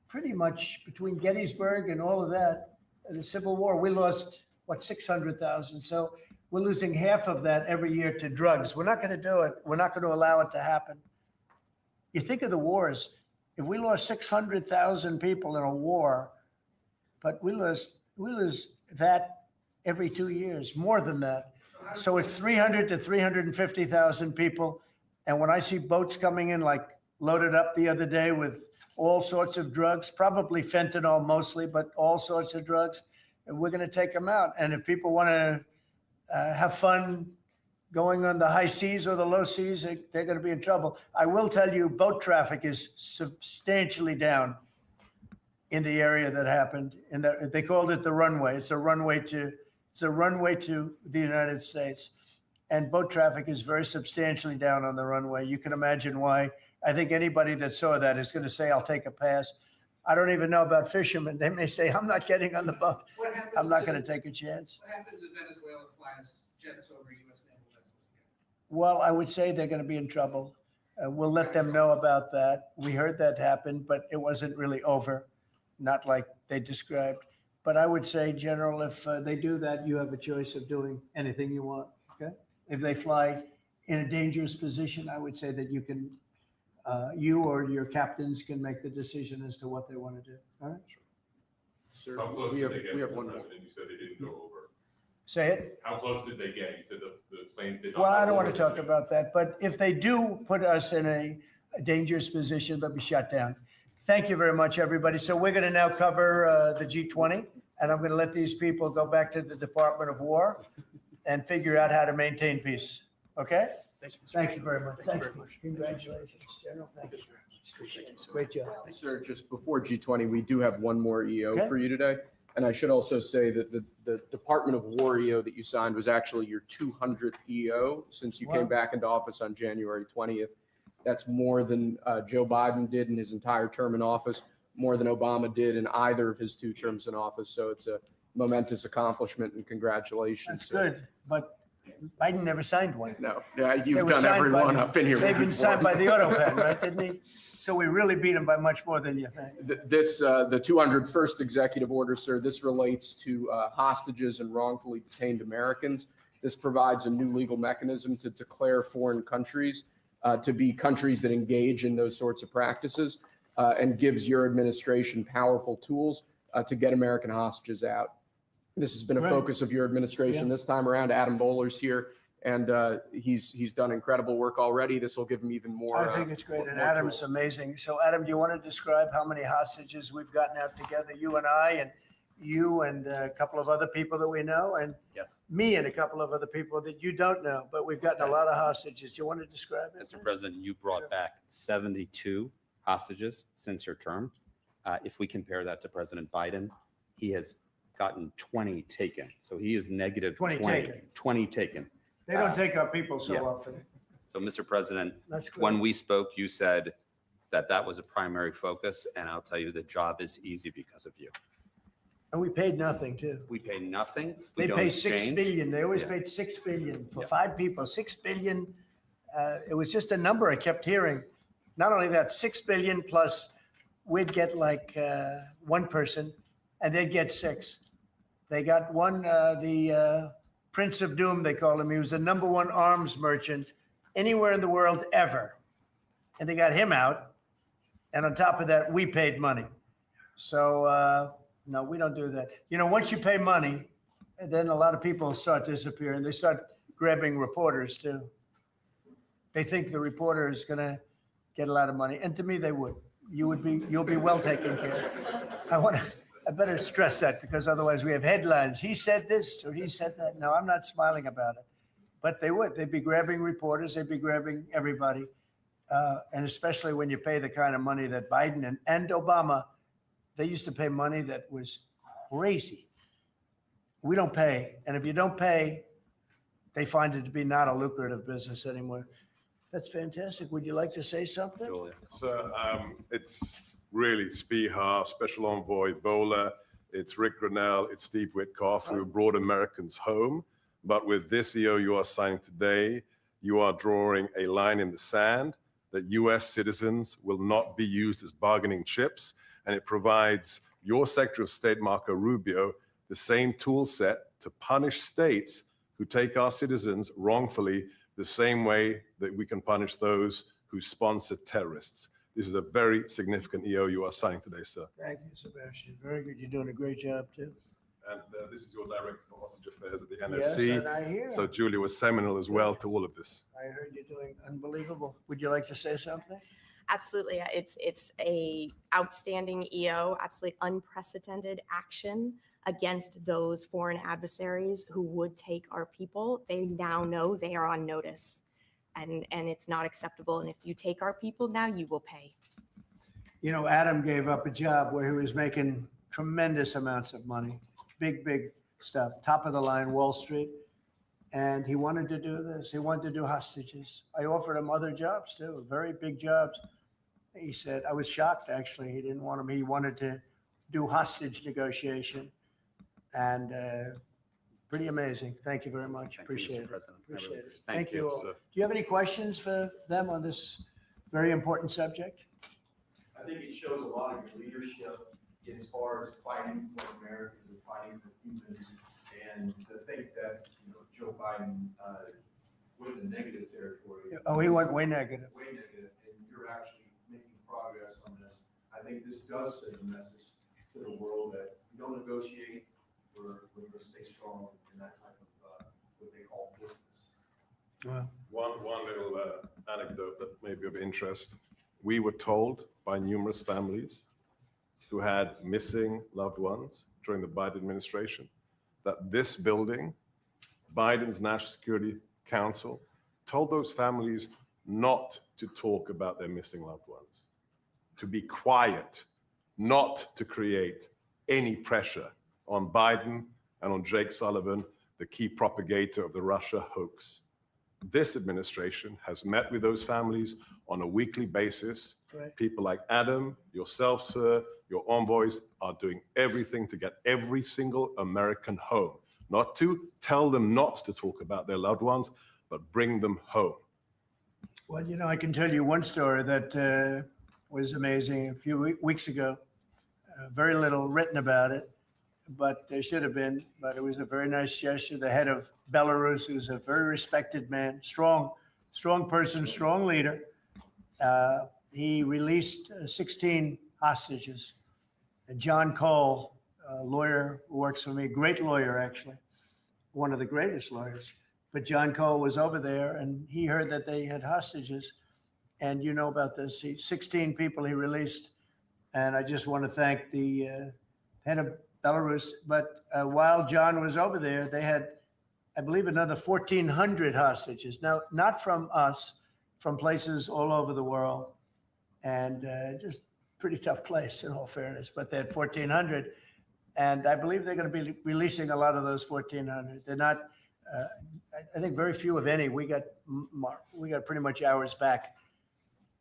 pretty much between Gettysburg and all of that, the Civil War. We lost, what, 600,000. So we're losing half of that every year to drugs. We're not going to do it. We're not going to allow it to happen. You think of the wars. If we lost 600,000 people in a war, but we lose that every 2 years, more than that. So it's 300 to 350,000 people. And when I see boats coming in, like loaded up the other day with all sorts of drugs, probably fentanyl mostly, but all sorts of drugs, and we're going to take them out. And if people want to have fun going on the high seas or the low seas, they're going to be in trouble. I will tell you, boat traffic is substantially down in the area that happened. And they called it the runway. It's a runway to the United States. And boat traffic is very substantially down on the runway. You can imagine why. I think anybody that saw that is going to say, I'll take a pass. I don't even know about fishermen. They may say, I'm not getting on the boat. I'm not going to take a chance. What happens if Venezuela flies jets over U.S. naval vessels? Well, I would say they're going to be in trouble. We'll let them know about that. We heard that happen, but it wasn't really over, not like they described. But I would say, General, if they do that, you have a choice of doing anything you want, okay? If they fly in a dangerous position, I would say that you can, you or your captains can make the decision as to what they want to do, all right? Sir, How close we did have, they get, we have Mr. one more. President? You said they didn't go over. Say it. How close did they get? You said the planes did not. Well, I go don't want to over. talk about that, but if they do put us in a dangerous position, they'll be shut down. Thank you very much, everybody. So we're going to now cover the G20, and I'm going to let these people go back to the Department of War and figure out how to maintain peace. Okay? Thank you very much. Thank you. Congratulations, General. Thank you. Great job. Sir, just before G20, we do have one more EO Okay. for you today. And I should also say that the Department of War EO that you signed was actually your 200th EO since you Wow. came back into office on January 20th. That's more than Joe Biden did in his entire term in office, more than Obama did in either of his 2 terms in office. So it's a momentous accomplishment and congratulations. That's good, but Biden never signed one. No, yeah, They you've were done signed every by one the- up in here. They've been before. signed by the auto pen, right, didn't he? So we really beat him by much more than you think. The 201st executive order, sir, this relates to hostages and wrongfully detained Americans. This provides a new legal mechanism to declare foreign countries to be countries that engage in those sorts of practices and gives your administration powerful tools to get American hostages out. This has been a Right. focus of your administration Yeah. this time around. Adam Bowler's here, and he's done incredible work already. This will give him even more. I think it's great, and more Adam's tools. amazing. So Adam, do you want to describe how many hostages we've gotten out together, you and I, and you and a couple of other people that we know, and Yes, me and a couple of other people that you don't know, but we've gotten a lot of hostages. Do you want to describe it? Mr. President, you brought back 72 hostages since your term. If we compare that to President Biden, he has gotten 20 taken. So he is negative 20 taken. 20 taken. They don't take our people so yeah. often. So, Mr. President, That's good. when we spoke, you said that that was a primary focus, and I'll tell you the job is easy because of you. And we paid nothing, too. We pay nothing. We They don't pay 6 exchange. billion. They always Yeah. paid 6 billion for Yeah. 5 people. 6 billion. It was just a number I kept hearing. Not only that, 6 billion plus we'd get like one person, and they'd get 6. They got one, the Prince of Doom, they call him. He was the #1 arms merchant anywhere in the world ever. And they got him out. And on top of that, we paid money. So, no, we don't do that. You know, once you pay money, then a lot of people start disappearing. They start grabbing reporters too. They think the reporter is going to get a lot of money. And to me, they would. You'll be well taken care of. I better stress that because otherwise we have headlines. He said this or he said that. No, I'm not smiling about it. But they would. They'd be grabbing reporters. They'd be grabbing everybody. And especially when you pay the kind of money that Biden and Obama, they used to pay money that was crazy. we don't pay. And if you don't pay, they find it to be not a lucrative business anymore. That's fantastic. Would you like to say something? Julia. So it's really Spihar, Special Envoy Bola, it's Rick Grinnell, it's Steve Witkoff who brought Americans home. But with this EO you are signing today, you are drawing a line in the sand that US citizens will not be used as bargaining chips. And it provides your Secretary of State, Marco Rubio, the same tool set to punish states who take our citizens wrongfully the same way that we can punish those who sponsor terrorists. This is a very significant EO you are signing today, sir. Thank you, Sebastian. Very good. You're doing a great job, too. And this is your Director for Hostage Affairs at the Yes, NSC. and I hear. So Julia was seminal as well to all of this. I heard you're doing unbelievable. Would you like to say something? Absolutely. It's a outstanding EO, absolutely unprecedented action against those foreign adversaries who would take our people. They now know they are on notice, and it's not acceptable. And if you take our people now, you will pay. You know, Adam gave up a job where he was making tremendous amounts of money, big stuff, top of the line Wall Street. And he wanted to do this. He wanted to do hostages. I offered him other jobs too, very big jobs. He said, I was shocked actually. He didn't want them. He wanted to do hostage negotiation. And pretty amazing. Thank you very much. Appreciate it. Appreciate it. Thank you all. Do you have any questions for them on this very important subject? I think it shows a lot of your leadership as far as fighting for Americans and fighting for humans. And to think that, Joe Biden went in negative territory. Oh, he went way negative. Way negative, and you're actually making progress on this. I think this does send a message to the world that you don't negotiate, we're going to stay strong in that type of what they call business. Well, one little anecdote that may be of interest. We were told by numerous families who had missing loved ones during the Biden administration that this building, Biden's National Security Council, told those families not to talk about their missing loved ones, to be quiet, not to create any pressure on Biden and on Jake Sullivan, the key propagator of the Russia hoax. This administration has met with those families on a weekly basis. Right. People like Adam, yourself, sir, your envoys are doing everything to get every single American home, not to tell them not to talk about their loved ones, but bring them home. Well, I can tell you one story that was amazing. A few weeks ago, very little written about it, but there should have been. But it was a very nice gesture. The head of Belarus, who's a very respected man, strong person, strong leader. He released 16 hostages. John Cole, a lawyer who works for me, great lawyer actually, one of the greatest lawyers. But John Cole was over there and he heard that they had hostages. And you know about this, 16 people he released. And I just want to thank the head of Belarus. But while John was over there, they had, I believe, another 1,400 hostages. Now, not from us, from places all over the world. And just pretty tough place in all fairness, but they had 1,400. And I believe they're going to be releasing a lot of those 1,400. They're not, I think very few, if any. We got pretty much ours back.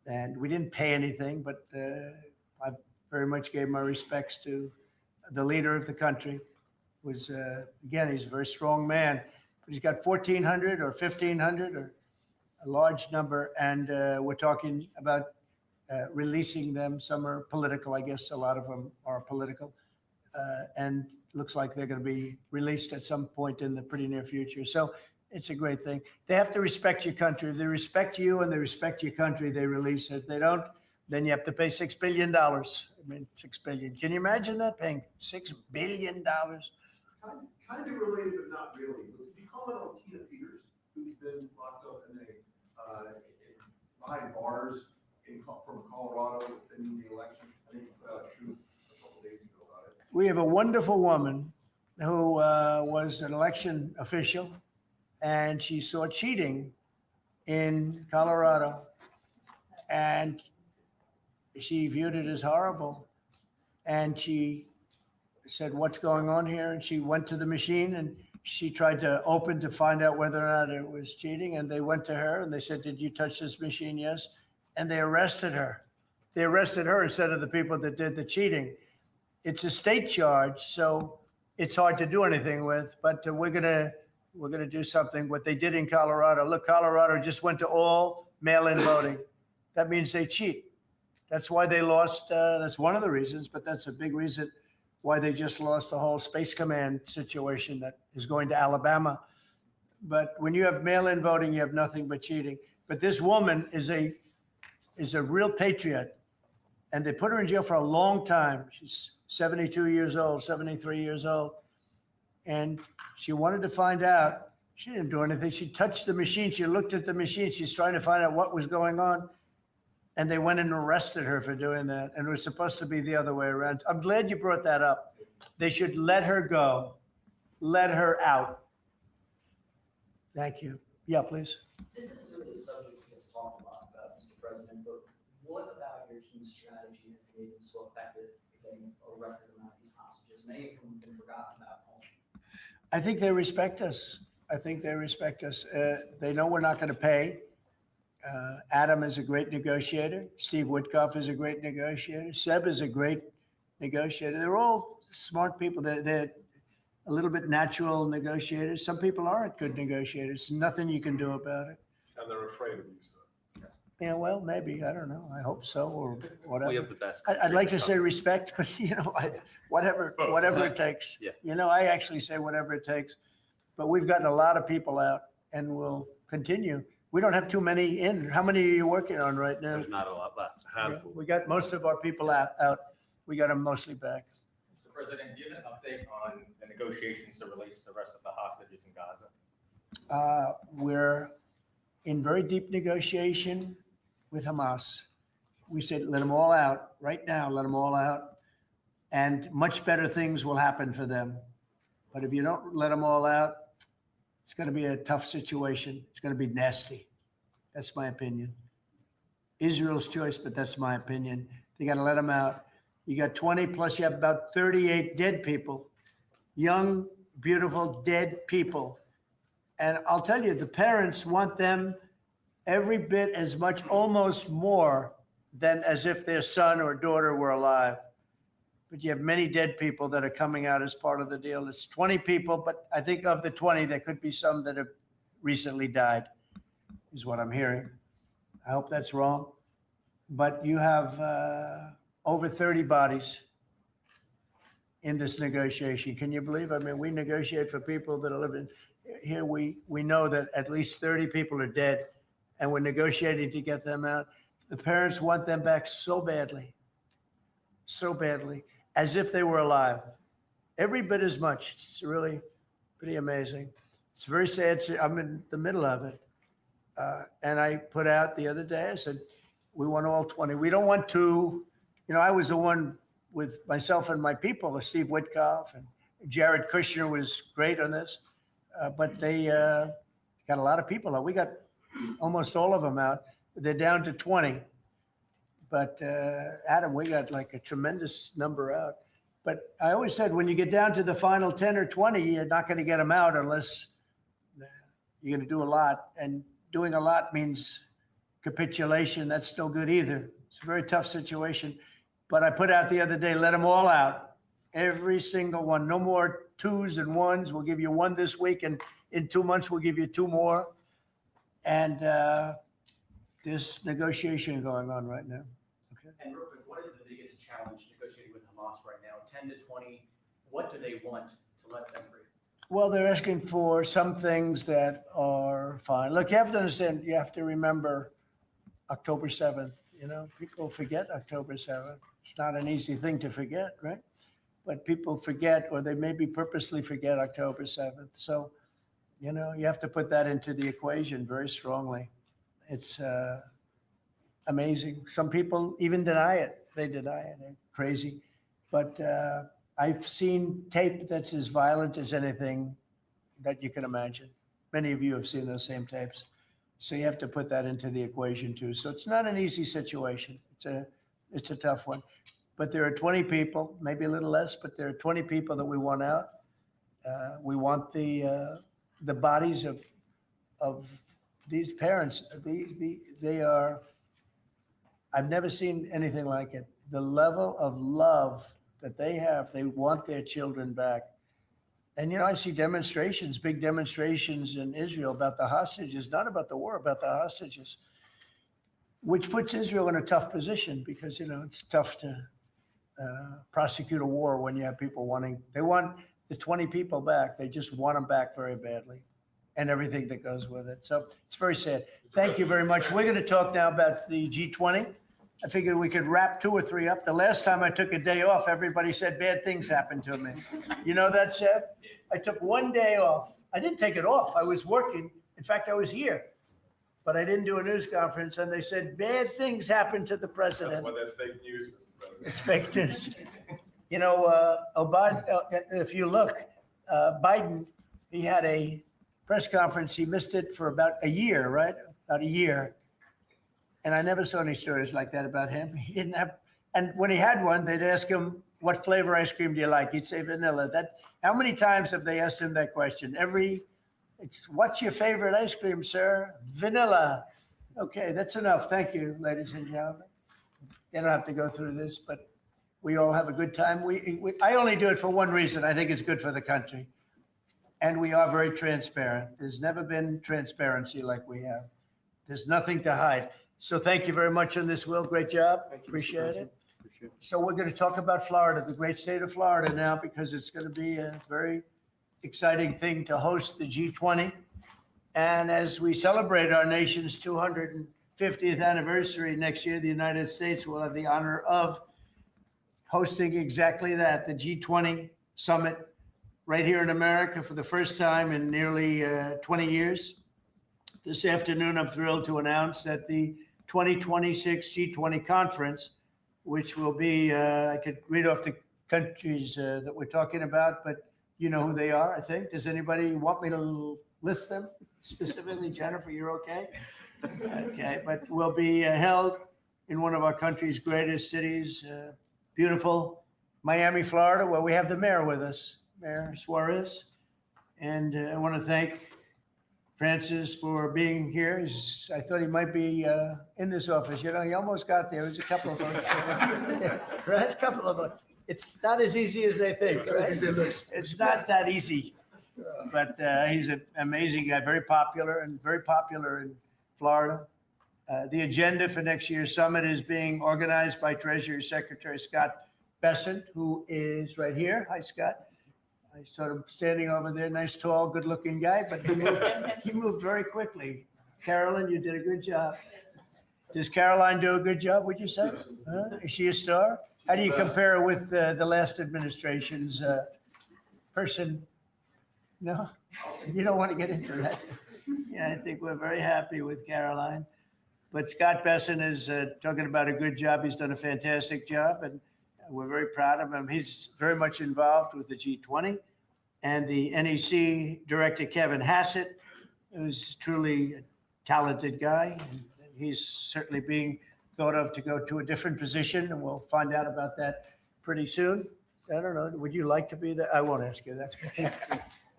And we didn't pay anything, but I very much gave my respects to the leader of the country. Was again, he's a very strong man, but he's got 1,400 or 1,500 or a large number. And we're talking about releasing them. Some are political, I guess a lot of them are political. And looks like they're going to be released at some point in the pretty near future. So it's a great thing. They have to respect your country. If they respect you and they respect your country, they release it. If they don't, then you have to pay $6 billion. I mean, $6 billion. Can you imagine that, paying $6 billion? Kind of related, but not really. Could you comment on Tina Peters, who's been locked up behind bars from Colorado defending the election? I think you put out a truth a couple days ago about it. We have a wonderful woman who was an election official, and she saw cheating in Colorado, and she viewed it as horrible, and she said, what's going on here? And she went to the machine and she tried to open to find out whether or not it was cheating. And they went to her and they said, did you touch this machine? Yes. And they arrested her. They arrested her instead of the people that did the cheating. It's a state charge, so it's hard to do anything with, but we're gonna do something, what they did in Colorado. Look, Colorado just went to all mail-in voting. That means they cheat. That's why they lost, that's one of the reasons, but that's a big reason why they just lost the whole Space Command situation that is going to Alabama. But when you have mail-in voting, you have nothing but cheating. But this woman is a real patriot, and they put her in jail for a long time. She's 72 years old, 73 years old. And she wanted to find out. She didn't do anything. She touched the machine. She looked at the machine. She's trying to find out what was going on. And they went and arrested her for doing that. And it was supposed to be the other way around. I'm glad you brought that up. They should let her go, let her out. Thank you. Yeah, please. This isn't really a subject that gets talked a lot about, Mr. President, but what about your team's strategy has made them so effective at getting a record amount of these hostages? Many of them have been forgotten about home. I think they respect us. I think they respect us. They know we're not going to pay. Adam is a great negotiator. Steve Witkoff is a great negotiator. Seb is a great negotiator. They're all smart people. They're a little bit natural negotiators. Some people aren't good negotiators. Nothing you can do about it. And they're afraid of you, sir. Yeah, well, maybe. I don't know. I hope so, or whatever. We have the best. I'd like to say respect, but whatever it takes. Yeah. I actually say whatever it takes. But we've gotten a lot of people out, and we'll continue. We don't have too many in. How many are you working on right now? There's not a lot left. Yeah, we got most of our people out. We got them mostly back. Mr. President, do you have an update on the negotiations to release the rest of the hostages in Gaza? We're in very deep negotiation with Hamas. We said, let them all out right now, let them all out. And much better things will happen for them. But if you don't let them all out, it's going to be a tough situation. It's going to be nasty. That's my opinion. Israel's choice, but that's my opinion. They got to let them out. You got 20 plus you have about 38 dead people, young, beautiful, dead people. And I'll tell you, the parents want them every bit as much, almost more than as if their son or daughter were alive. But you have many dead people that are coming out as part of the deal. It's 20 people, but I think of the 20, there could be some that have recently died, is what I'm hearing. I hope that's wrong. But you have over 30 bodies in this negotiation. Can you believe? I mean, we negotiate for people that are living here. We know that at least 30 people are dead, and we're negotiating to get them out. The parents want them back so badly, as if they were alive. Every bit as much. It's really pretty amazing. It's very sad. I'm in the middle of it. And I put out the other day, I said, we want all 20. We don't want two. I was the one with myself and my people, Steve Witkoff, and Jared Kushner was great on this. But they got a lot of people out. We got almost all of them out. They're down to 20. But Adam, we got like a tremendous number out. But I always said, when you get down to the final 10 or 20, you're not going to get them out unless you're going to do a lot. And doing a lot means capitulation. That's no good either. It's a very tough situation. But I put out the other day, let them all out. Every single one. No more twos and ones. We'll give you one this week, and in 2 months, we'll give you two more. And there's negotiation going on right now. Okay. And real quick, what is the biggest challenge negotiating with Hamas right now? 10 to 20, what do they want to let them free? Well, they're asking for some things that are fine. Look, you have to understand, you have to remember October 7th. People forget October 7th. It's not an easy thing to forget, right? But people forget, or they maybe purposely forget October 7th. So, you have to put that into the equation very strongly. It's amazing. Some people even deny it. They deny it. They're crazy. But I've seen tape that's as violent as anything that you can imagine. Many of you have seen those same tapes. So you have to put that into the equation too. So it's not an easy situation. It's a tough one. but there are 20 people, maybe a little less, but there are 20 people that we want out. We want the bodies of these parents. They are, I've never seen anything like it. The level of love that they have, they want their children back. And, I see demonstrations, big demonstrations in Israel about the hostages, not about the war, about the hostages, which puts Israel in a tough position because, it's tough to prosecute a war when you have people they want the 20 people back. They just want them back very badly and everything that goes with it. So it's very sad. Thank you very much. We're going to talk now about the G20. I figured we could wrap 2 or 3 up. The last time I took a day off, everybody said bad things happened to me. You know that, Seb? I took 1 day off. I didn't take it off. I was working. In fact, I was here. But I didn't do a news conference, and they said bad things happened to the president. That's why that's fake news, Mr. President. It's fake news. Obama, if you look, Biden, he had a press conference. He missed it for about a year, right? About a year. And I never saw any stories like that about him. He didn't have, and when he had one, they'd ask him, what flavor ice cream do you like? He'd say vanilla. How many times have they asked him that question? What's your favorite ice cream, sir? Vanilla. Okay, that's enough. Thank you, ladies and gentlemen. They don't have to go through this, but we all have a good time. I only do it for one reason. I think it's good for the country. And we are very transparent. There's never been transparency like we have. There's nothing to hide. So thank you very much on this, Will. Great job. Appreciate it. So we're going to talk about Florida, the great state of Florida now, because it's going to be a very exciting thing to host the G20. And as we celebrate our nation's 250th anniversary next year, the United States will have the honor of hosting exactly that, the G20 summit right here in America for the first time in nearly 20 years. This afternoon, I'm thrilled to announce that the 2026 G20 conference, which will be, I could read off the countries that we're talking about, but you know who they are, I think. Does anybody want me to list them specifically? Jennifer, you're okay? Okay, but will be held in one of our country's greatest cities, beautiful Miami, Florida, where we have the mayor with us, Mayor Suarez. And I want to thank Francis for being here. I thought he might be in this office. He almost got there. There's a couple of votes. Right? A couple of votes. It's not as easy as they think. Right? It's not that easy. But he's an amazing guy, very popular in Florida. The agenda for next year's summit is being organized by Treasury Secretary Scott Bessent, who is right here. Hi, Scott. I saw him standing over there, nice, tall, good-looking guy, but he moved very quickly. Carolyn, you did a good job. Does Caroline do a good job, would you say? Is she a star? How do you compare with the last administration's person? No? You don't want to get into that. Yeah, I think we're very happy with Caroline. But Scott Bessent is talking about a good job. He's done a fantastic job, and we're very proud of him. He's very much involved with the G20. And the NEC director, Kevin Hassett, who's truly a talented guy. And he's certainly being thought of to go to a different position, and we'll find out about that pretty soon. I don't know. Would you like to be there? I won't ask you that.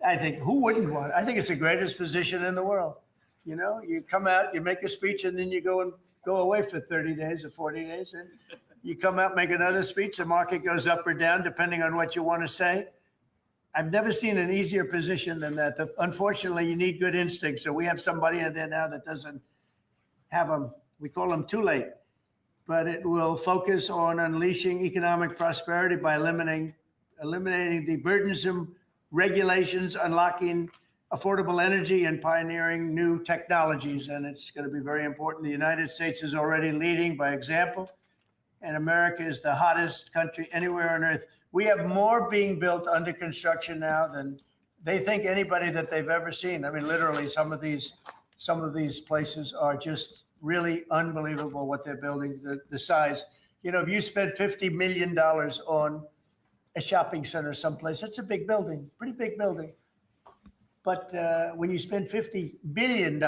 I think, who wouldn't want it? I think it's the greatest position in the world. You know, you come out, you make a speech, and then you go away for 30 days or 40 days, and you come out, make another speech. The market goes up or down, depending on what you want to say. I've never seen an easier position than that. Unfortunately, you need good instincts. So we have somebody in there now that doesn't have them. We call them too late. But it will focus on unleashing economic prosperity by eliminating the burdensome regulations, unlocking affordable energy, and pioneering new technologies. And it's going to be very important. The United States is already leading by example, and America is the hottest country anywhere on earth. We have more being built under construction now than they think anybody that they've ever seen. I mean, literally, some of these places are just really unbelievable what they're building, the size. You know, if you spend $50 million on a shopping center someplace, that's a big building, pretty big building. But when you spend $50 billion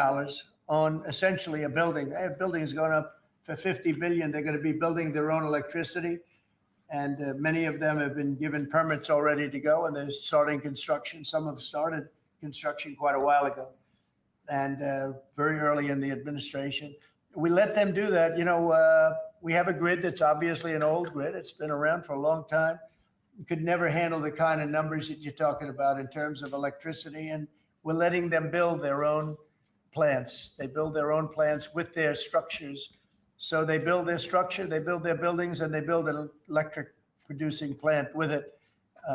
on essentially a building, I have buildings going up for $50 billion. They're going to be building their own electricity. And many of them have been given permits already to go, and they're starting construction. Some have started construction quite a while ago, and very early in the administration. We let them do that. You know, we have a grid that's obviously an old grid. It's been around for a long time. You could never handle the kind of numbers that you're talking about in terms of electricity, and we're letting them build their own plants. They build their own plants with their structures. So they build their structure, they build their buildings, and they build an electric producing plant with it,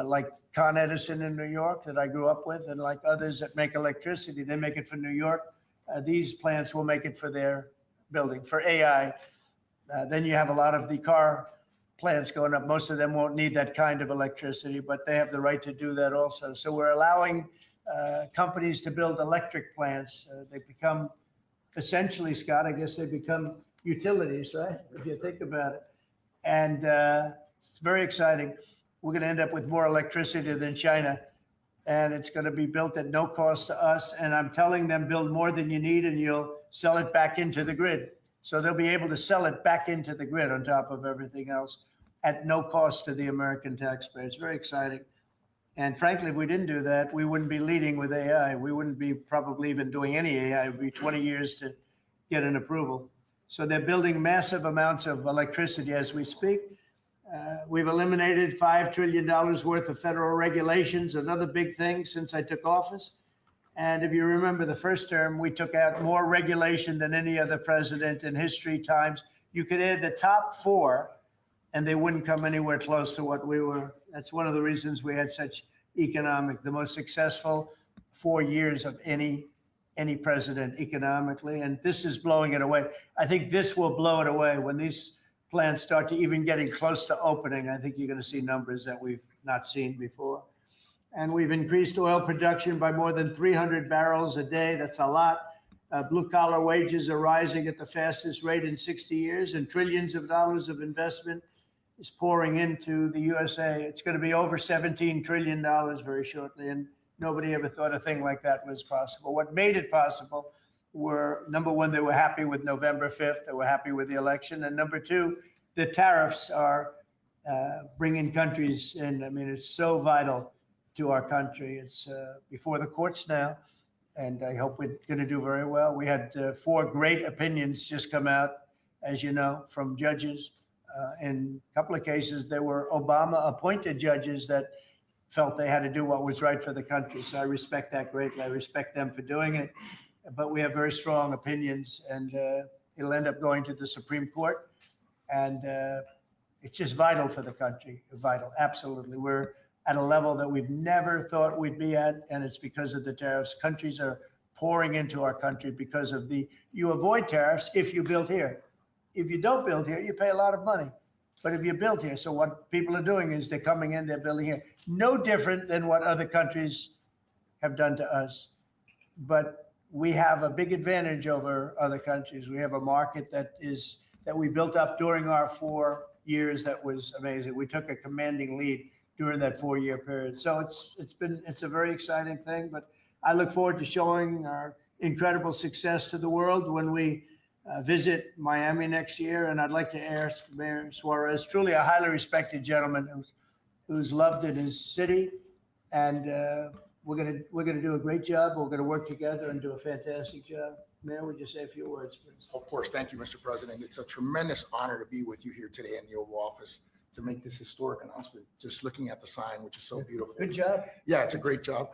like Con Edison in New York that I grew up with, and like others that make electricity. They make it for New York. These plants will make it for their building, for AI. Then you have a lot of the car plants going up. Most of them won't need that kind of electricity, but they have the right to do that also. So we're allowing companies to build electric plants. They become essentially, Scott, I guess they become utilities, right? If you think about it. And it's very exciting. We're going to end up with more electricity than China, and it's going to be built at no cost to us. And I'm telling them, build more than you need and you'll sell it back into the grid. So they'll be able to sell it back into the grid on top of everything else at no cost to the American taxpayer. It's very exciting. And frankly, if we didn't do that, we wouldn't be leading with AI. We wouldn't be probably even doing any AI. It would be 20 years to get an approval. So they're building massive amounts of electricity as we speak. We've eliminated $5 trillion worth of federal regulations, another big thing since I took office. And if you remember the first term, we took out more regulation than any other president in history times. You could add the top 4 and they wouldn't come anywhere close to what we were. That's one of the reasons we had such the most successful 4 years of any president economically. And this is blowing it away. I think this will blow it away when these plants start to even getting close to opening. I think you're going to see numbers that we've not seen before. And we've increased oil production by more than 300 barrels a day. That's a lot. Blue collar wages are rising at the fastest rate in 60 years, and trillions of dollars of investment is pouring into the USA. It's going to be over $17 trillion very shortly. And nobody ever thought a thing like that was possible. What made it possible were, number one, they were happy with November 5th. They were happy with the election. And number two, the tariffs are bringing countries in. I mean, it's so vital to our country. It's before the courts now, and I hope we're going to do very well. We had 4 great opinions just come out, as you know, from judges. In a couple of cases, there were Obama-appointed judges that felt they had to do what was right for the country. So I respect that greatly. I respect them for doing it. But we have very strong opinions, and it'll end up going to the Supreme Court. And it's just vital for the country. Vital, absolutely. We're at a level that we've never thought we'd be at, and it's because of the tariffs. Countries are pouring into our country because of you avoid tariffs if you build here. If you don't build here, you pay a lot of money. But if you build here, so what people are doing is they're coming in, they're building here. No different than what other countries have done to us. But we have a big advantage over other countries. We have a market that we built up during our 4 years. That was amazing. We took a commanding lead during that 4-year period. So it's a very exciting thing. But I look forward to showing our incredible success to the world when we visit Miami next year. And I'd like to ask Mayor Suarez, truly a highly respected gentleman who's loved in his city. And we're gonna do a great job. We're gonna work together and do a fantastic job. Mayor, would you say a few words, please? Of course. Thank you, Mr. President. It's a tremendous honor to be with you here today in the Oval Office to make this historic announcement. Just looking at the sign, which is so beautiful. Good job. Yeah, it's a great job.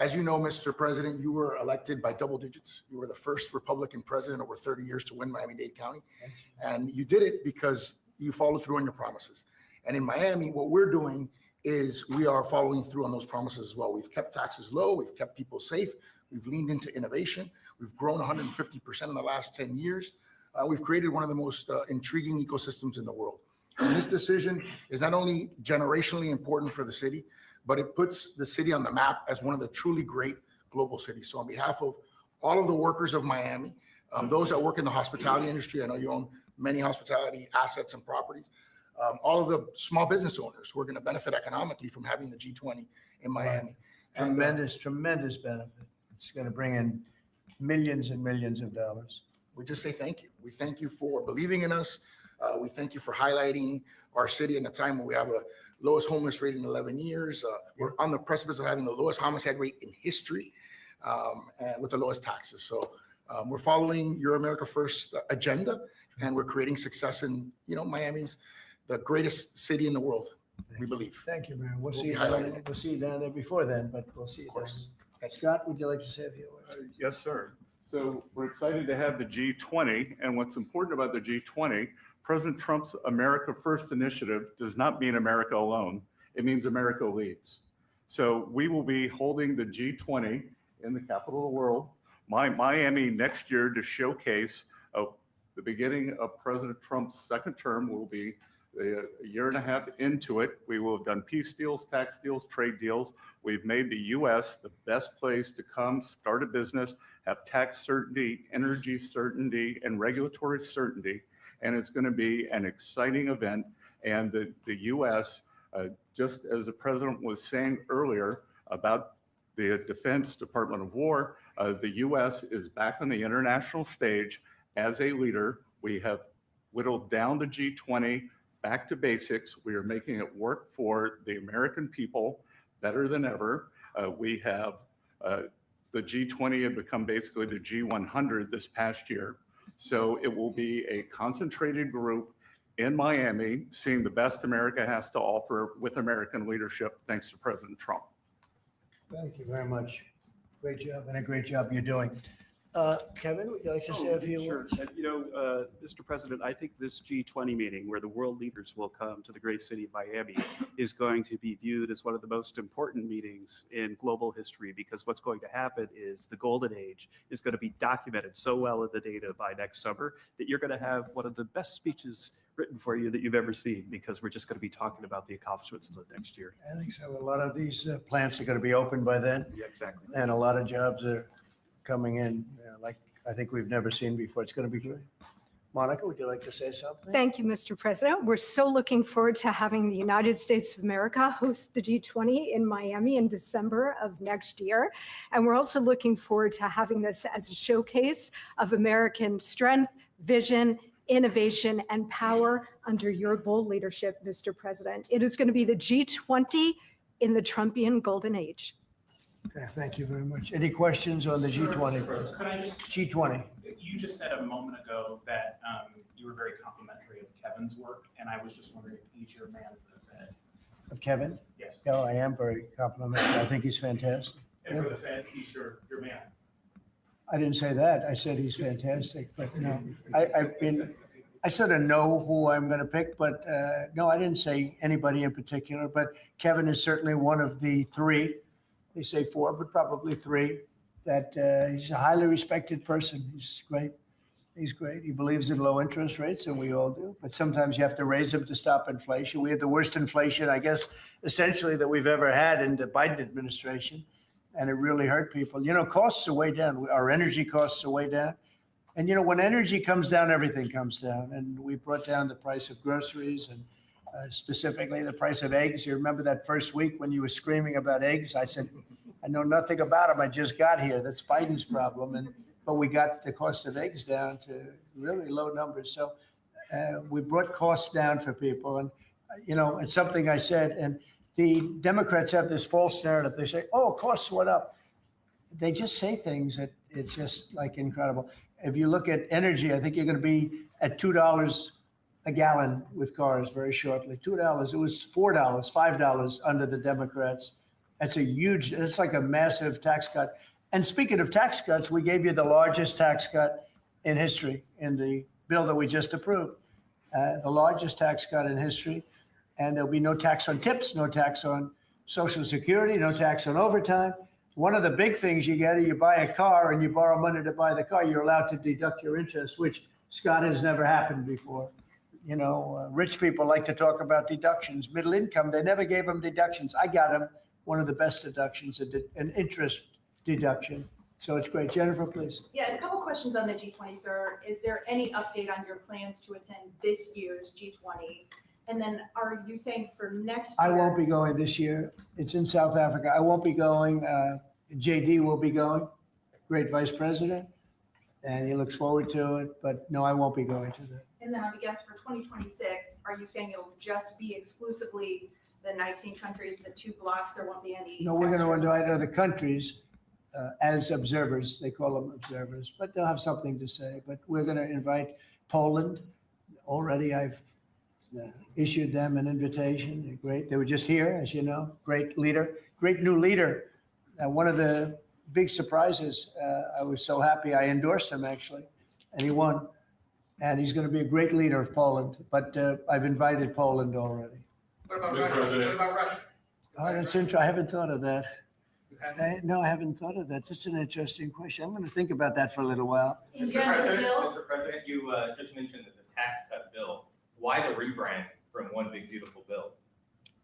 As you know, Mr. President, you were elected by double digits. You were the first Republican president over 30 years to win Miami-Dade County. And you did it because you followed through on your promises. And in Miami, what we're doing is we are following through on those promises as well. We've kept taxes low. We've kept people safe. We've leaned into innovation. We've grown 150% in the last 10 years. We've created one of the most intriguing ecosystems in the world. And this decision is not only generationally important for the city, but it puts the city on the map as one of the truly great global cities. So on behalf of all of the workers of Miami, those that work in the hospitality industry, I know you own many hospitality assets and properties, all of the small business owners who are going to benefit economically from having the G20 in Miami. Tremendous benefit. It's going to bring in millions and millions of dollars. We just say thank you. We thank you for believing in us. We thank you for highlighting our city in a time when we have the lowest homeless rate in 11 years. We're on the precipice of having the lowest homicide rate in history, and with the lowest taxes. So we're following your America First agenda, and we're creating success in, Miami's the greatest city in the world, we believe. Thank you, Mayor. We'll We'll see be you down highlighting there. it. We'll see you down there before then, but we'll see you down there. Scott, would you like to say a few words? Yes, sir. So we're excited to have the G20. And what's important about the G20, President Trump's America First initiative does not mean America alone. It means America leads. So we will be holding the G20 in the capital of the world, Miami, next year, to showcase the beginning of President Trump's second term. Will be a year and a half into it. We will have done peace deals, tax deals, trade deals. We've made the U.S. the best place to come start a business, have tax certainty, energy certainty, and regulatory certainty. And it's going to be an exciting event. And the U.S., just as the president was saying earlier about the Defense Department of War, the U.S. is back on the international stage as a leader. We have whittled down the G20 back to basics. We are making it work for the American people better than ever. We have the G20 had become basically the G100 this past year. So it will be a concentrated group in Miami, seeing the best America has to offer with American leadership, thanks to President Trump. Thank you very much. Great job, and a great job you're doing. Kevin, would you like to say a few Sure. words? Mr. President, I think this G20 meeting, where the world leaders will come to the great city of Miami, is going to be viewed as one of the most important meetings in global history, because what's going to happen is the golden age is going to be documented so well in the data by next summer that you're going to have one of the best speeches written for you that you've ever seen, because we're just going to be talking about the accomplishments of the next year. I think so. A lot of these plants are going to be open by then. Yeah, exactly. And a lot of jobs are coming in, like I think we've never seen before. It's going to be great. Monica, would you like to say something? Thank you, Mr. President. We're so looking forward to having the United States of America host the G20 in Miami in December of next year. And we're also looking forward to having this as a showcase of American strength, vision, innovation, and power under your bold leadership, Mr. President. It is going to be the G20 in the Trumpian golden age. Okay, thank you very much. Any questions on the G20? Could I just? G20. You just said a moment ago that you were very complimentary of Kevin's work, and I was just wondering if he's your man for the Fed. Of Kevin? Yes. No, I am very complimentary. I think he's fantastic. And for the Fed, he's your man. I didn't say that. I said he's fantastic, but no, I sort of know who I'm going to pick, but no, I didn't say anybody in particular, but Kevin is certainly one of the three. They say four, but probably three, that he's a highly respected person. He's great. He's great. He believes in low interest rates, and we all do. But sometimes you have to raise them to stop inflation. We had the worst inflation, I guess, essentially that we've ever had in the Biden administration, and it really hurt people. Costs are way down. Our energy costs are way down. And, when energy comes down, everything comes down. And we brought down the price of groceries and specifically the price of eggs. You remember that first week when you were screaming about eggs? I said, I know nothing about them. I just got here. That's Biden's problem. But we got the cost of eggs down to really low numbers. So we brought costs down for people. And, it's something I said. And the Democrats have this false narrative. They say, oh, costs went up. They just say things that it's just like incredible. If you look at energy, I think you're going to be at $2 a gallon with cars very shortly. $2. It was $4, $5 under the Democrats. It's like a massive tax cut. And speaking of tax cuts, we gave you the largest tax cut in history in the bill that we just approved. The largest tax cut in history. And there'll be no tax on tips, no tax on Social Security, no tax on overtime. One of the big things you get is you buy a car and you borrow money to buy the car, you're allowed to deduct your interest, which, Scott, has never happened before. Rich people like to talk about deductions. Middle income, they never gave them deductions. I got them one of the best deductions, an interest deduction. So it's great. Jennifer, please. Yeah, a couple questions on the G20, sir. Is there any update on your plans to attend this year's G20? And then are you saying for next year? I won't be going this year. It's in South Africa. I won't be going. JD will be going, great vice president, and he looks forward to it. But no, I won't be going to that. And then I guess for 2026, are you saying it'll just be exclusively the 19 countries, the 2 blocks, there won't be any? No, we're going to extra? invite other countries as observers. They call them observers, but they'll have something to say. But we're going to invite Poland. Already I've issued them an invitation. They're great. They were just here, as you know. Great leader, great new leader. One of the big surprises, I was so happy. I endorsed him, actually, and he won. And he's going to be a great leader of Poland. But I've invited Poland already. What about Mr. Russia? President. What about Russia? Oh, that's interesting. I haven't thought of that. You have- No, I haven't thought of that. That's an interesting question. I'm going to think about that for a little while. India and Brazil. Mr. President, you just mentioned that the tax cut bill. Why the rebrand from One Big Beautiful Bill?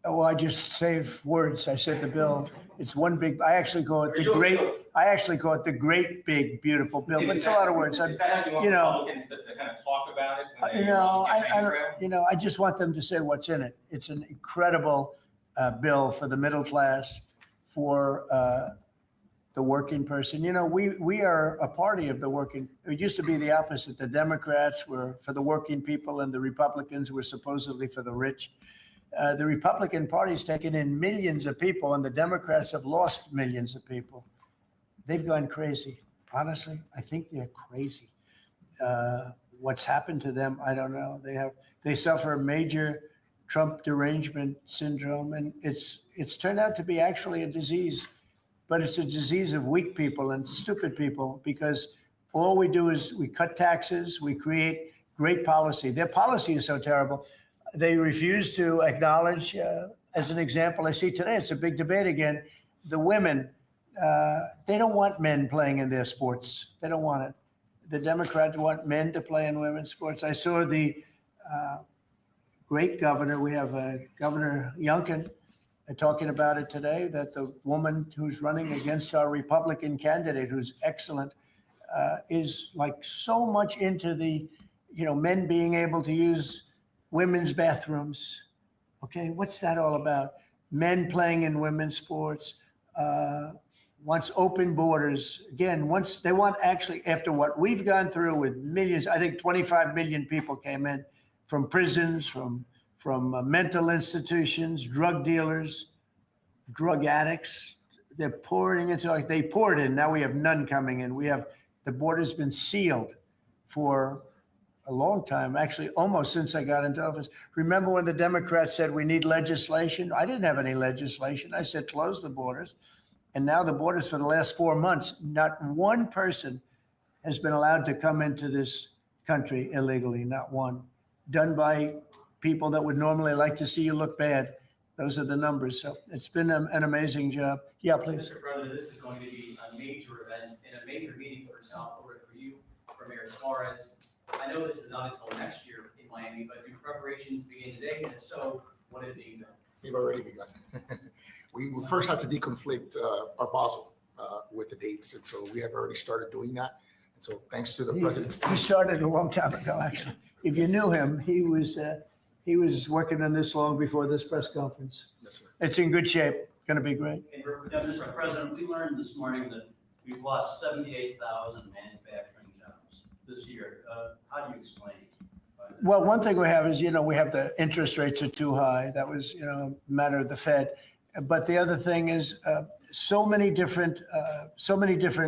Oh, I just save words. I said the bill. It's one big, I actually call it the You're great, doing- I actually call it the great, big, beautiful bill, but it's a lot of words. Is that how you want You know, Republicans to kind of talk about it? when they You know, get I paper trail? I just want them to say what's in it. It's an incredible bill for the middle class, for the working person. You know, we are a party of the working. It used to be the opposite. The Democrats were for the working people and the Republicans were supposedly for the rich. The Republican Party's taken in millions of people and the Democrats have lost millions of people. They've gone crazy. Honestly, I think they're crazy. What's happened to them, I don't know. They suffer major Trump derangement syndrome, and it's turned out to be actually a disease, but it's a disease of weak people and stupid people because all we do is we cut taxes, we create great policy. Their policy is so terrible. They refuse to acknowledge, as an example, I see today, it's a big debate again, the women, they don't want men playing in their sports. They don't want it. The Democrats want men to play in women's sports. I saw the great governor, we have Governor Youngkin talking about it today, that the woman who's running against our Republican candidate, who's excellent, is like so much into the, men being able to use women's bathrooms. Okay, what's that all about? Men playing in women's sports, wants open borders. Again, once they want actually, after what we've gone through with millions, I think 25 million people came in from prisons, from mental institutions, drug dealers, drug addicts. They're pouring into, like they poured in, now we have none coming in. The border's been sealed for a long time, actually almost since I got into office. Remember when the Democrats said we need legislation? I didn't have any legislation. I said close the borders. And now the borders for the last 4 months, not one person has been allowed to come into this country illegally, not one. Done by people that would normally like to see you look bad. Those are the numbers. So it's been an amazing job. Yeah, please. Mr. President, this is going to be a major event and a major meeting for South Florida, for you, for Mayor Suarez. I know this is not until next year in Miami, but do preparations begin today? And if so, what is being done? They've already begun. We first had to deconflict our Basel with the dates, and so we have already started doing that. And so thanks to the president's team. He started a long time ago, actually. If you knew him, he was working on this long before this press conference. Yes, sir. It's in good shape. Going to be great. Mr. President, we learned this morning that we've lost 78,000 manufacturing jobs this year. How do you explain? Well, one thing we have is, we have the interest rates are too high. That was, a matter of the Fed. But the other thing is so many different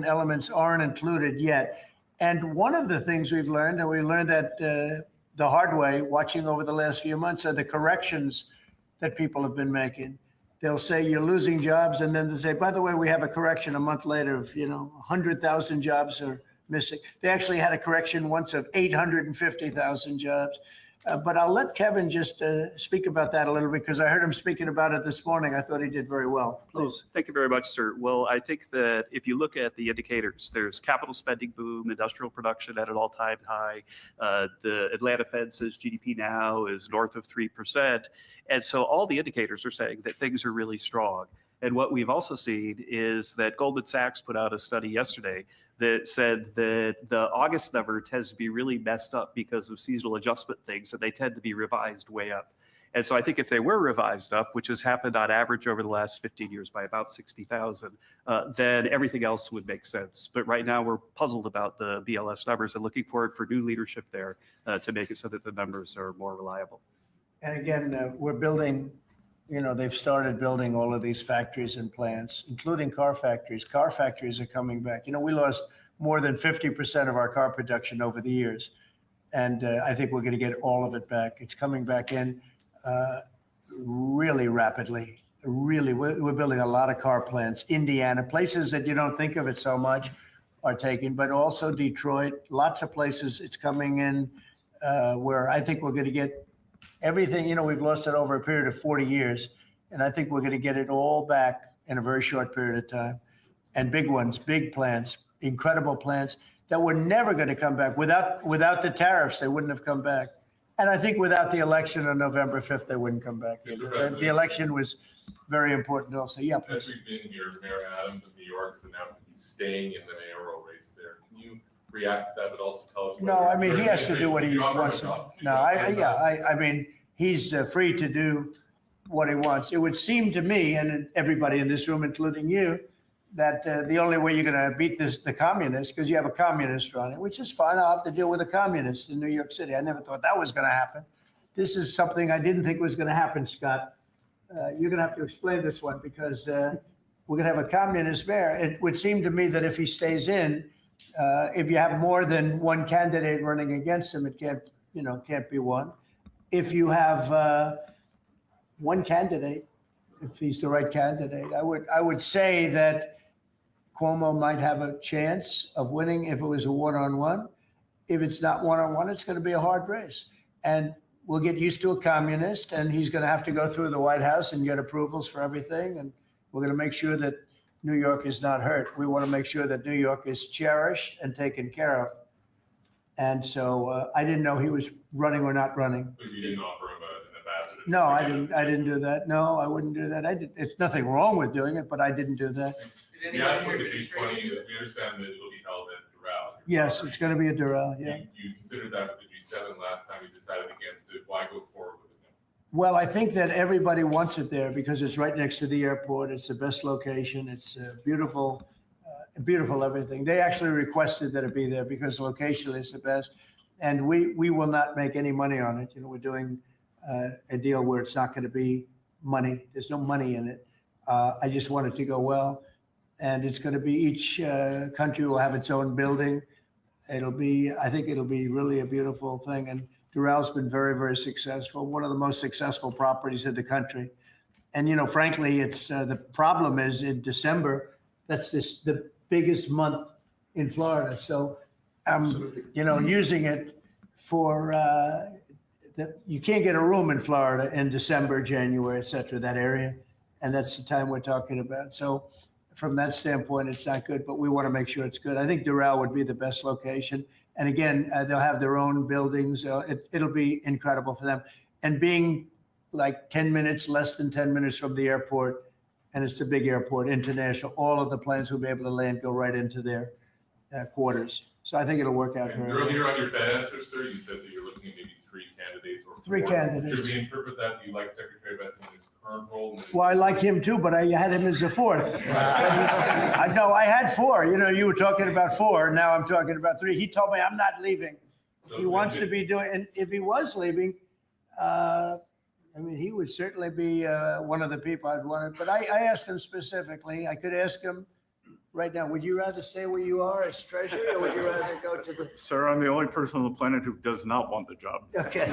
elements aren't included yet. And one of the things we've learned, and we learned that the hard way, watching over the last few months, are the corrections that people have been making. They'll say you're losing jobs, and then they say, by the way, we have a correction a month later of, 100,000 jobs are missing. They actually had a correction once of 850,000 jobs. But I'll let Kevin just speak about that a little bit because I heard him speaking about it this morning. I thought he did very well. Please. Thank you very much, sir. Well, I think that if you look at the indicators, there's capital spending boom, industrial production at an all-time high. The Atlanta Fed says GDP now is north of 3%. And so all the indicators are saying that things are really strong. And what we've also seen is that Goldman Sachs put out a study yesterday that said that the August number tends to be really messed up because of seasonal adjustment things, and they tend to be revised way up. And so I think if they were revised up, which has happened on average over the last 15 years by about 60,000, then everything else would make sense. But right now we're puzzled about the BLS numbers and looking forward for new leadership there to make it so that the numbers are more reliable. And again, we're building, they've started building all of these factories and plants, including car factories. Car factories are coming back. We lost more than 50% of our car production over the years. And I think we're going to get all of it back. It's coming back in really rapidly. Really, we're building a lot of car plants. Indiana, places that you don't think of it so much are taken, but also Detroit, lots of places it's coming in where I think we're going to get everything. We've lost it over a period of 40 years, and I think we're going to get it all back in a very short period of time. And big ones, big plants, incredible plants that were never going to come back. Without the tariffs, they wouldn't have come back. And I think without the election on November 5th, they wouldn't come back either. The election was very important also. Yeah, please. As we've been here, Mayor Adams of New York has announced that he's staying in the mayoral race there. Can you react to that, but also tell us? No, I mean, he has to do what he wants. No, I mean, he's free to do what he wants. It would seem to me, and everybody in this room, including you, that the only way you're going to beat the communists, because you have a communist running, which is fine. I'll have to deal with a communist in New York City. I never thought that was going to happen. This is something I didn't think was going to happen, Scott. You're going to have to explain this one, because we're going to have a communist mayor. It would seem to me that if he stays in, if you have more than one candidate running against him, it can't be one. If you have one candidate, if he's the right candidate, I would say that Cuomo might have a chance of winning if it was a one-on-one. If it's not one-on-one, it's going to be a hard race. And we'll get used to a communist, and he's going to have to go through the White House and get approvals for everything. And we're going to make sure that New York is not hurt. We want to make sure that New York is cherished and taken care of. And so I didn't know he was running or not running. But you didn't offer him an ambassador? No, I didn't do that. No, I wouldn't do that. It's nothing wrong with doing it, but I didn't do that. Did Yeah, anybody the in your G20, administration? we understand that it'll be held at Doral. Yes, it's going to be a Doral, yeah. You considered that with the G7 last time you decided against it. Why go forward with it now? Well, I think that everybody wants it there because it's right next to the airport. It's the best location. It's beautiful everything. They actually requested that it be there because the location is the best. And we will not make any money on it. We're doing a deal where it's not going to be money. There's no money in it. I just want it to go well. And it's going to be each country will have its own building. I think it'll be really a beautiful thing. And Doral's been very, very successful. One of the most successful properties in the country. And, frankly, it's the problem is in December, that's the biggest month in Florida. So, using it for you can't get a room in Florida in December, January, et cetera, that area. And that's the time we're talking about. So from that standpoint, it's not good, but we want to make sure it's good. I think Doral would be the best location. And again, they'll have their own buildings. It'll be incredible for them. And being like 10 minutes, less than 10 minutes from the airport, and it's a big airport, international, all of the planes will be able to land, go right into their quarters. So I think it'll work out very well. Earlier on your Fed answer, sir, you said that you're looking at maybe 3 candidates or 4. Three candidates. Should we interpret that you like Secretary Vest in his current role? Well, I like him too, but I had him as a 4th. I had 4. You were talking about 4. Now I'm talking about 3. He told me I'm not leaving. So He wants to be doing, and if he was leaving, he would certainly be one of the people I'd want. But I asked him specifically. I could ask him right now, would you rather stay where you are as treasurer, or would you rather go to the? Sir, I'm the only person on the planet who does not want the job. Okay.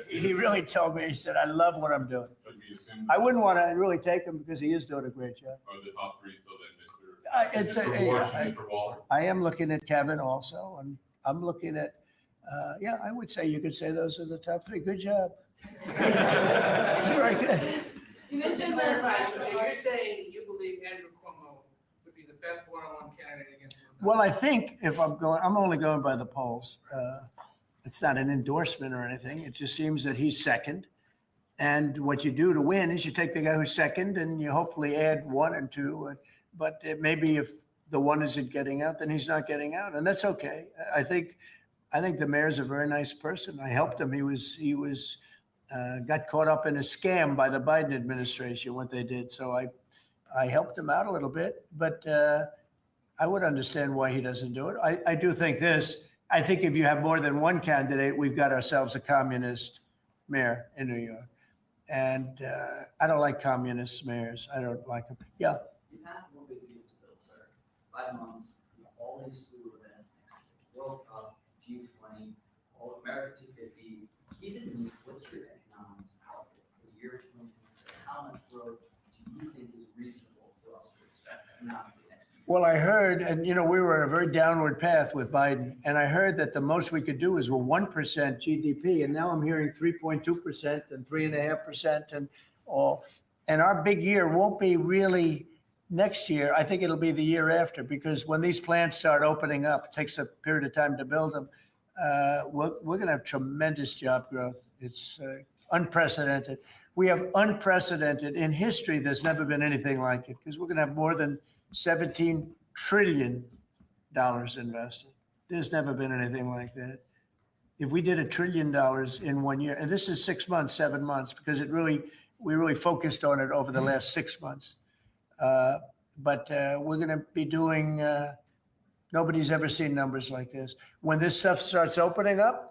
He really told me, he said, I love what I'm doing. But we assume I wouldn't want to really take him because he is doing a great job. are the top 3 still then Mr. Ward, Mr. Waller? I am looking at Kevin also, and I'm looking at, I would say you could say those are the top 3. Good job. It's very good. Just to clarify, so you're saying you believe Andrew Cuomo would be the best one-on-one candidate against? Well, I think if I'm only going by the polls. It's not an endorsement or anything. It just seems that he's second. And what you do to win is you take the guy who's second and you hopefully add 1 and 2. But maybe if the 1 isn't getting out, then he's not getting out. And that's okay. I think the mayor's a very nice person. I helped him. He was got caught up in a scam by the Biden administration, what they did. So I helped him out a little bit, but I would understand why he doesn't do it. I do think this. I think if you have more than one candidate, we've got ourselves a communist mayor in New York. And I don't like communist mayors. I don't like them. Yeah. You passed one big beautiful bill, sir. 5 months, all these slew of events next year. World Cup, G20, all America 250. Given these, what's your economic outlook for the year 2026? How much growth do you think is reasonable for us to expect economically next year? Well, I heard, and we were on a very downward path with Biden, and I heard that the most we could do is 1% GDP, and now I'm hearing 3.2% and 3.5% and all. And our big year won't be really next year. I think it'll be the year after, because when these plants start opening up, it takes a period of time to build them. We're going to have tremendous job growth. It's unprecedented. We have unprecedented in history. There's never been anything like it, because we're going to have more than $17 trillion invested. There's never been anything like that. If we did $1 trillion in 1 year, and this is 6 months, 7 months, because we really focused on it over the last 6 months. But we're going to be doing, nobody's ever seen numbers like this. When this stuff starts opening up,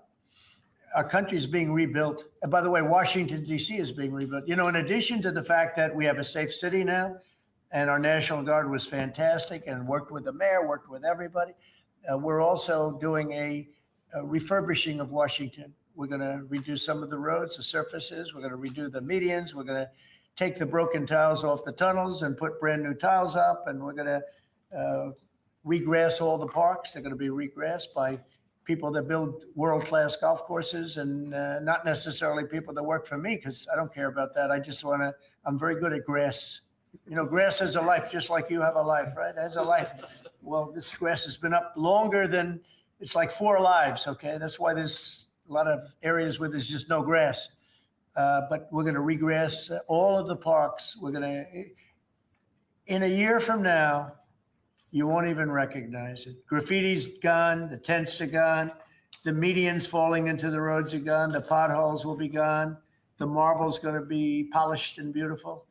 our country's being rebuilt. And by the way, Washington, D.C. is being rebuilt. In addition to the fact that we have a safe city now, and our National Guard was fantastic and worked with the mayor, worked with everybody, we're also doing a refurbishing of Washington. We're going to redo some of the roads, the surfaces. We're going to redo the medians. We're going to take the broken tiles off the tunnels and put brand new tiles up. And we're going to regrass all the parks. They're going to be regrassed by people that build world-class golf courses, and not necessarily people that work for me, because I don't care about that. I just want to, I'm very good at grass. Grass has a life, just like you have a life, right? It has a life. Well, this grass has been up longer than, it's like 4 lives, okay? That's why there's a lot of areas where there's just no grass. But we're going to regrass all of the parks. We're going to, in a year from now, you won't even recognize it. Graffiti's gone, the tents are gone, the medians falling into the roads are gone, the potholes will be gone, the marble's going to be polished and beautiful.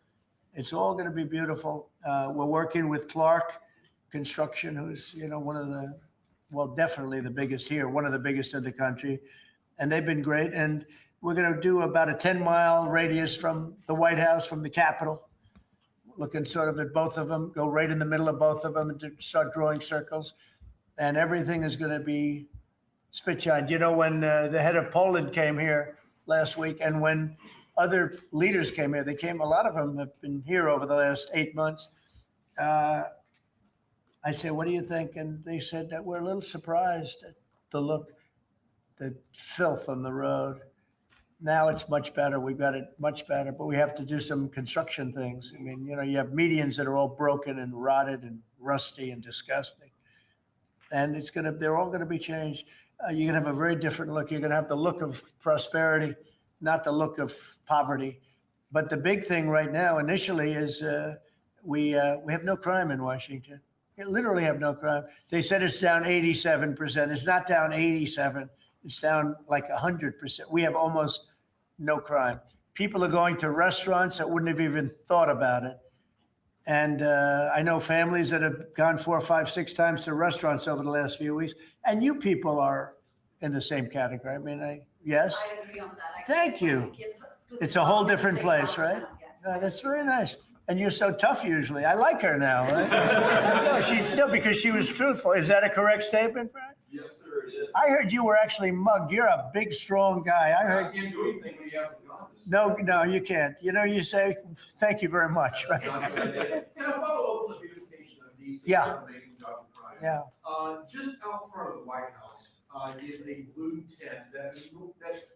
It's all going to be beautiful. We're working with Clark Construction, who's, one of the, well, definitely the biggest here, one of the biggest in the country. And they've been great. And we're going to do about a 10-mile radius from the White House, from the Capitol, looking sort of at both of them, go right in the middle of both of them and start drawing circles. And everything is going to be spit-shined. When the head of Poland came here last week, and when other leaders came here, a lot of them have been here over the last 8 months. I said, what do you think? And they said that we're a little surprised at the look, the filth on the road. Now it's much better. We've got it much better, but we have to do some construction things. I mean, you have medians that are all broken and rotted and rusty and disgusting. And they're all going to be changed. You're going to have a very different look. You're going to have the look of prosperity, not the look of poverty. But the big thing right now, initially, is we have no crime in Washington. We literally have no crime. They said it's down 87%. It's not down 87. It's down like 100%. We have almost no crime. People are going to restaurants that wouldn't have even thought about it. And I know families that have gone 4, 5, 6 times to restaurants over the last few weeks. And you people are in the same category. I mean, yes? I agree on that. Thank you. It's a whole different place, right? That's very nice. And you're so tough usually. I like her now, right? No, because she was truthful. Is that a correct statement, Brad? Yes, sir, it is. I heard you were actually mugged. You're a big, strong guy. I heard. I can't do anything when you have to be honest. No, you can't. You say, thank you very much, right? Can I follow up on the beautification of DC? Yeah. Amazing job of crime. Yeah. Just out front of the White House is a blue tent that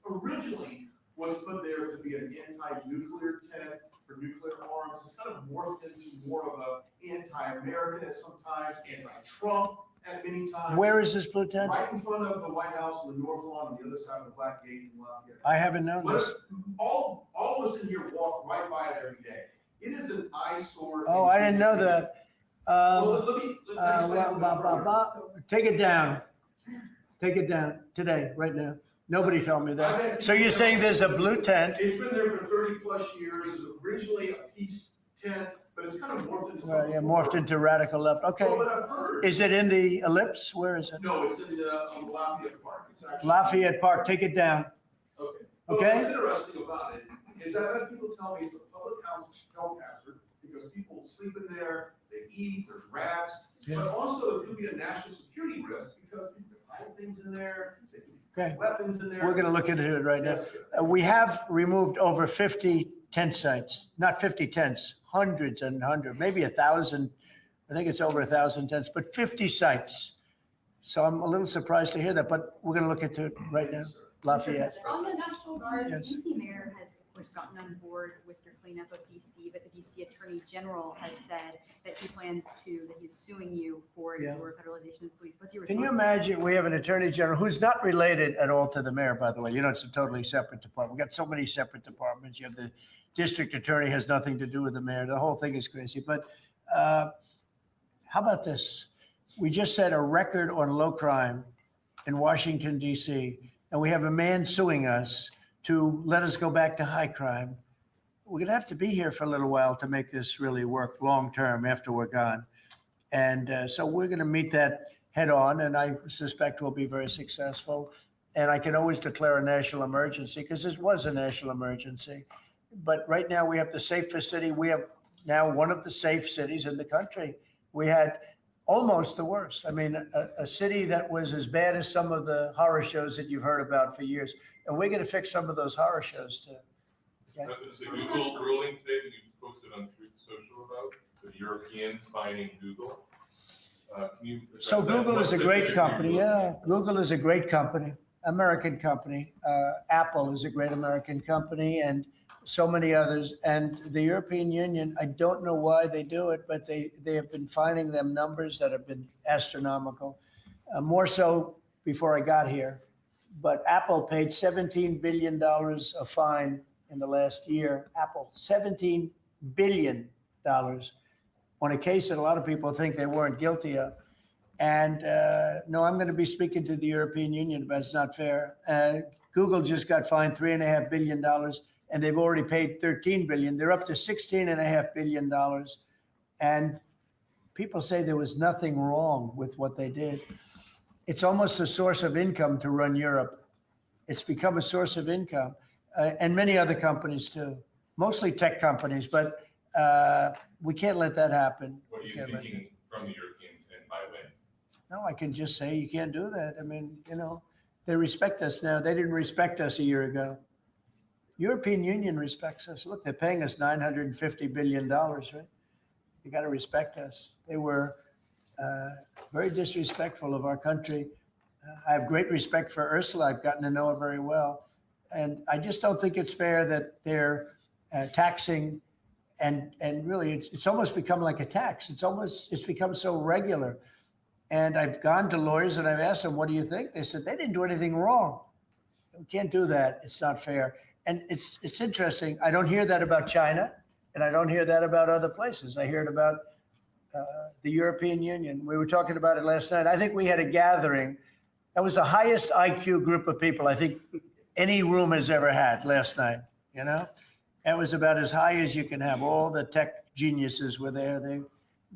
originally was put there to be an anti-nuclear tent for nuclear arms. It's kind of morphed into more of a anti-American at sometimes, anti-Trump at many times. Where is this blue tent? Right in front of the White House on the north lawn, on the other side of the Black Gate in Lafayette. I haven't known this. All of us in here walk right by it every day. It is an eyesore. Oh, I didn't know that. Well, let me explain Take it down. Take it down today, right now. Nobody told me that. So you're saying there's a blue tent? It's been there for 30+ years. It was originally a peace tent, but it's kind of morphed into Well, something. yeah, morphed more. into radical left. Okay. Well, but I've heard. Is it in the Ellipse? Where is it? No, it's in the Lafayette Park. It's actually. Lafayette Park. Take it down. Okay. Okay. What's interesting about it is that I've had people tell me it's a public health hazard because people sleep in there, they eat, there's rats, but also it could be a national security risk because people can hide things in there, they can Okay. put weapons in there. We're going to look into it right now. Yes, sir. We have removed over 50 tent sites, not 50 tents, hundreds and hundreds, maybe 1,000. I think it's over 1,000 tents, but 50 sites. So I'm a little surprised to hear that, but we're going to look into it right now. Lafayette. On the National Guard, Yes. the DC mayor has, of course, gotten on board with your cleanup of DC, but the DC Attorney General has said that he plans to, that he's suing you for Yeah. your federalization of police. What's your Can you response to that? imagine, we have an attorney general who's not related at all to the mayor, by the way. You know, it's a totally separate department. We've got so many separate departments. You have the district attorney has nothing to do with the mayor. The whole thing is crazy. But how about this? We just set a record on low crime in Washington, D.C., and we have a man suing us to let us go back to high crime. We're going to have to be here for a little while to make this really work long term after we're gone. And so we're going to meet that head on, and I suspect we'll be very successful. And I can always declare a national emergency because this was a national emergency. But right now we have the safest city. We have now one of the safe cities in the country. We had almost the worst. I mean, a city that was as bad as some of the horror shows that you've heard about for years. And we're going to fix some of those horror shows too. Okay? President, the Google ruling today that you posted on Truth Social about the Europeans fining Google. Can you address So that? Google What is a great specifically company. will- Yeah, Google is a great company, American company. Apple is a great American company, and so many others. And the European Union, I don't know why they do it, but they have been finding them numbers that have been astronomical. More so before I got here. But Apple paid $17 billion a fine in the last year. Apple, $17 billion on a case that a lot of people think they weren't guilty of. And no, I'm going to be speaking to the European Union, but it's not fair. Google just got fined $3.5 billion, and they've already paid $13 billion. They're up to $16.5 billion. And people say there was nothing wrong with what they did. It's almost a source of income to run Europe. It's become a source of income, and many other companies too, mostly tech companies, but we can't let that happen. What are you Can't let seeking from the Europeans and by when? No, I can just say you can't do that. I mean, you know, they respect us now. They didn't respect us a year ago. European Union respects us. Look, they're paying us $950 billion, right? You got to respect us. They were very disrespectful of our country. I have great respect for Ursula. I've gotten to know her very well. And I just don't think it's fair that they're taxing and really it's almost become like a tax. It's become so regular. And I've gone to lawyers and I've asked them, what do you think? They said, they didn't do anything wrong. We can't do that. It's not fair. And it's interesting. I don't hear that about China, and I don't hear that about other places. I hear it about the European Union. We were talking about it last night. I think we had a gathering. That was the highest IQ group of people I think any room has ever had last night, you know? It was about as high as you can have. All the tech geniuses were there.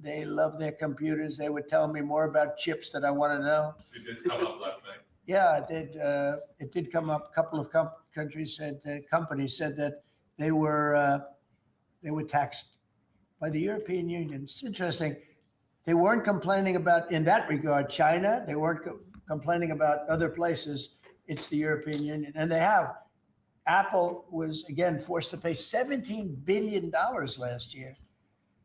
They love their computers. They would tell me more about chips that I want to know. Did this come up last night? Yeah, it did. It did come up. A couple of companies said that they were taxed by the European Union. It's interesting. They weren't complaining about, in that regard, China. They weren't complaining about other places. It's the European Union, and they have. Apple was again forced to pay $17 billion last year.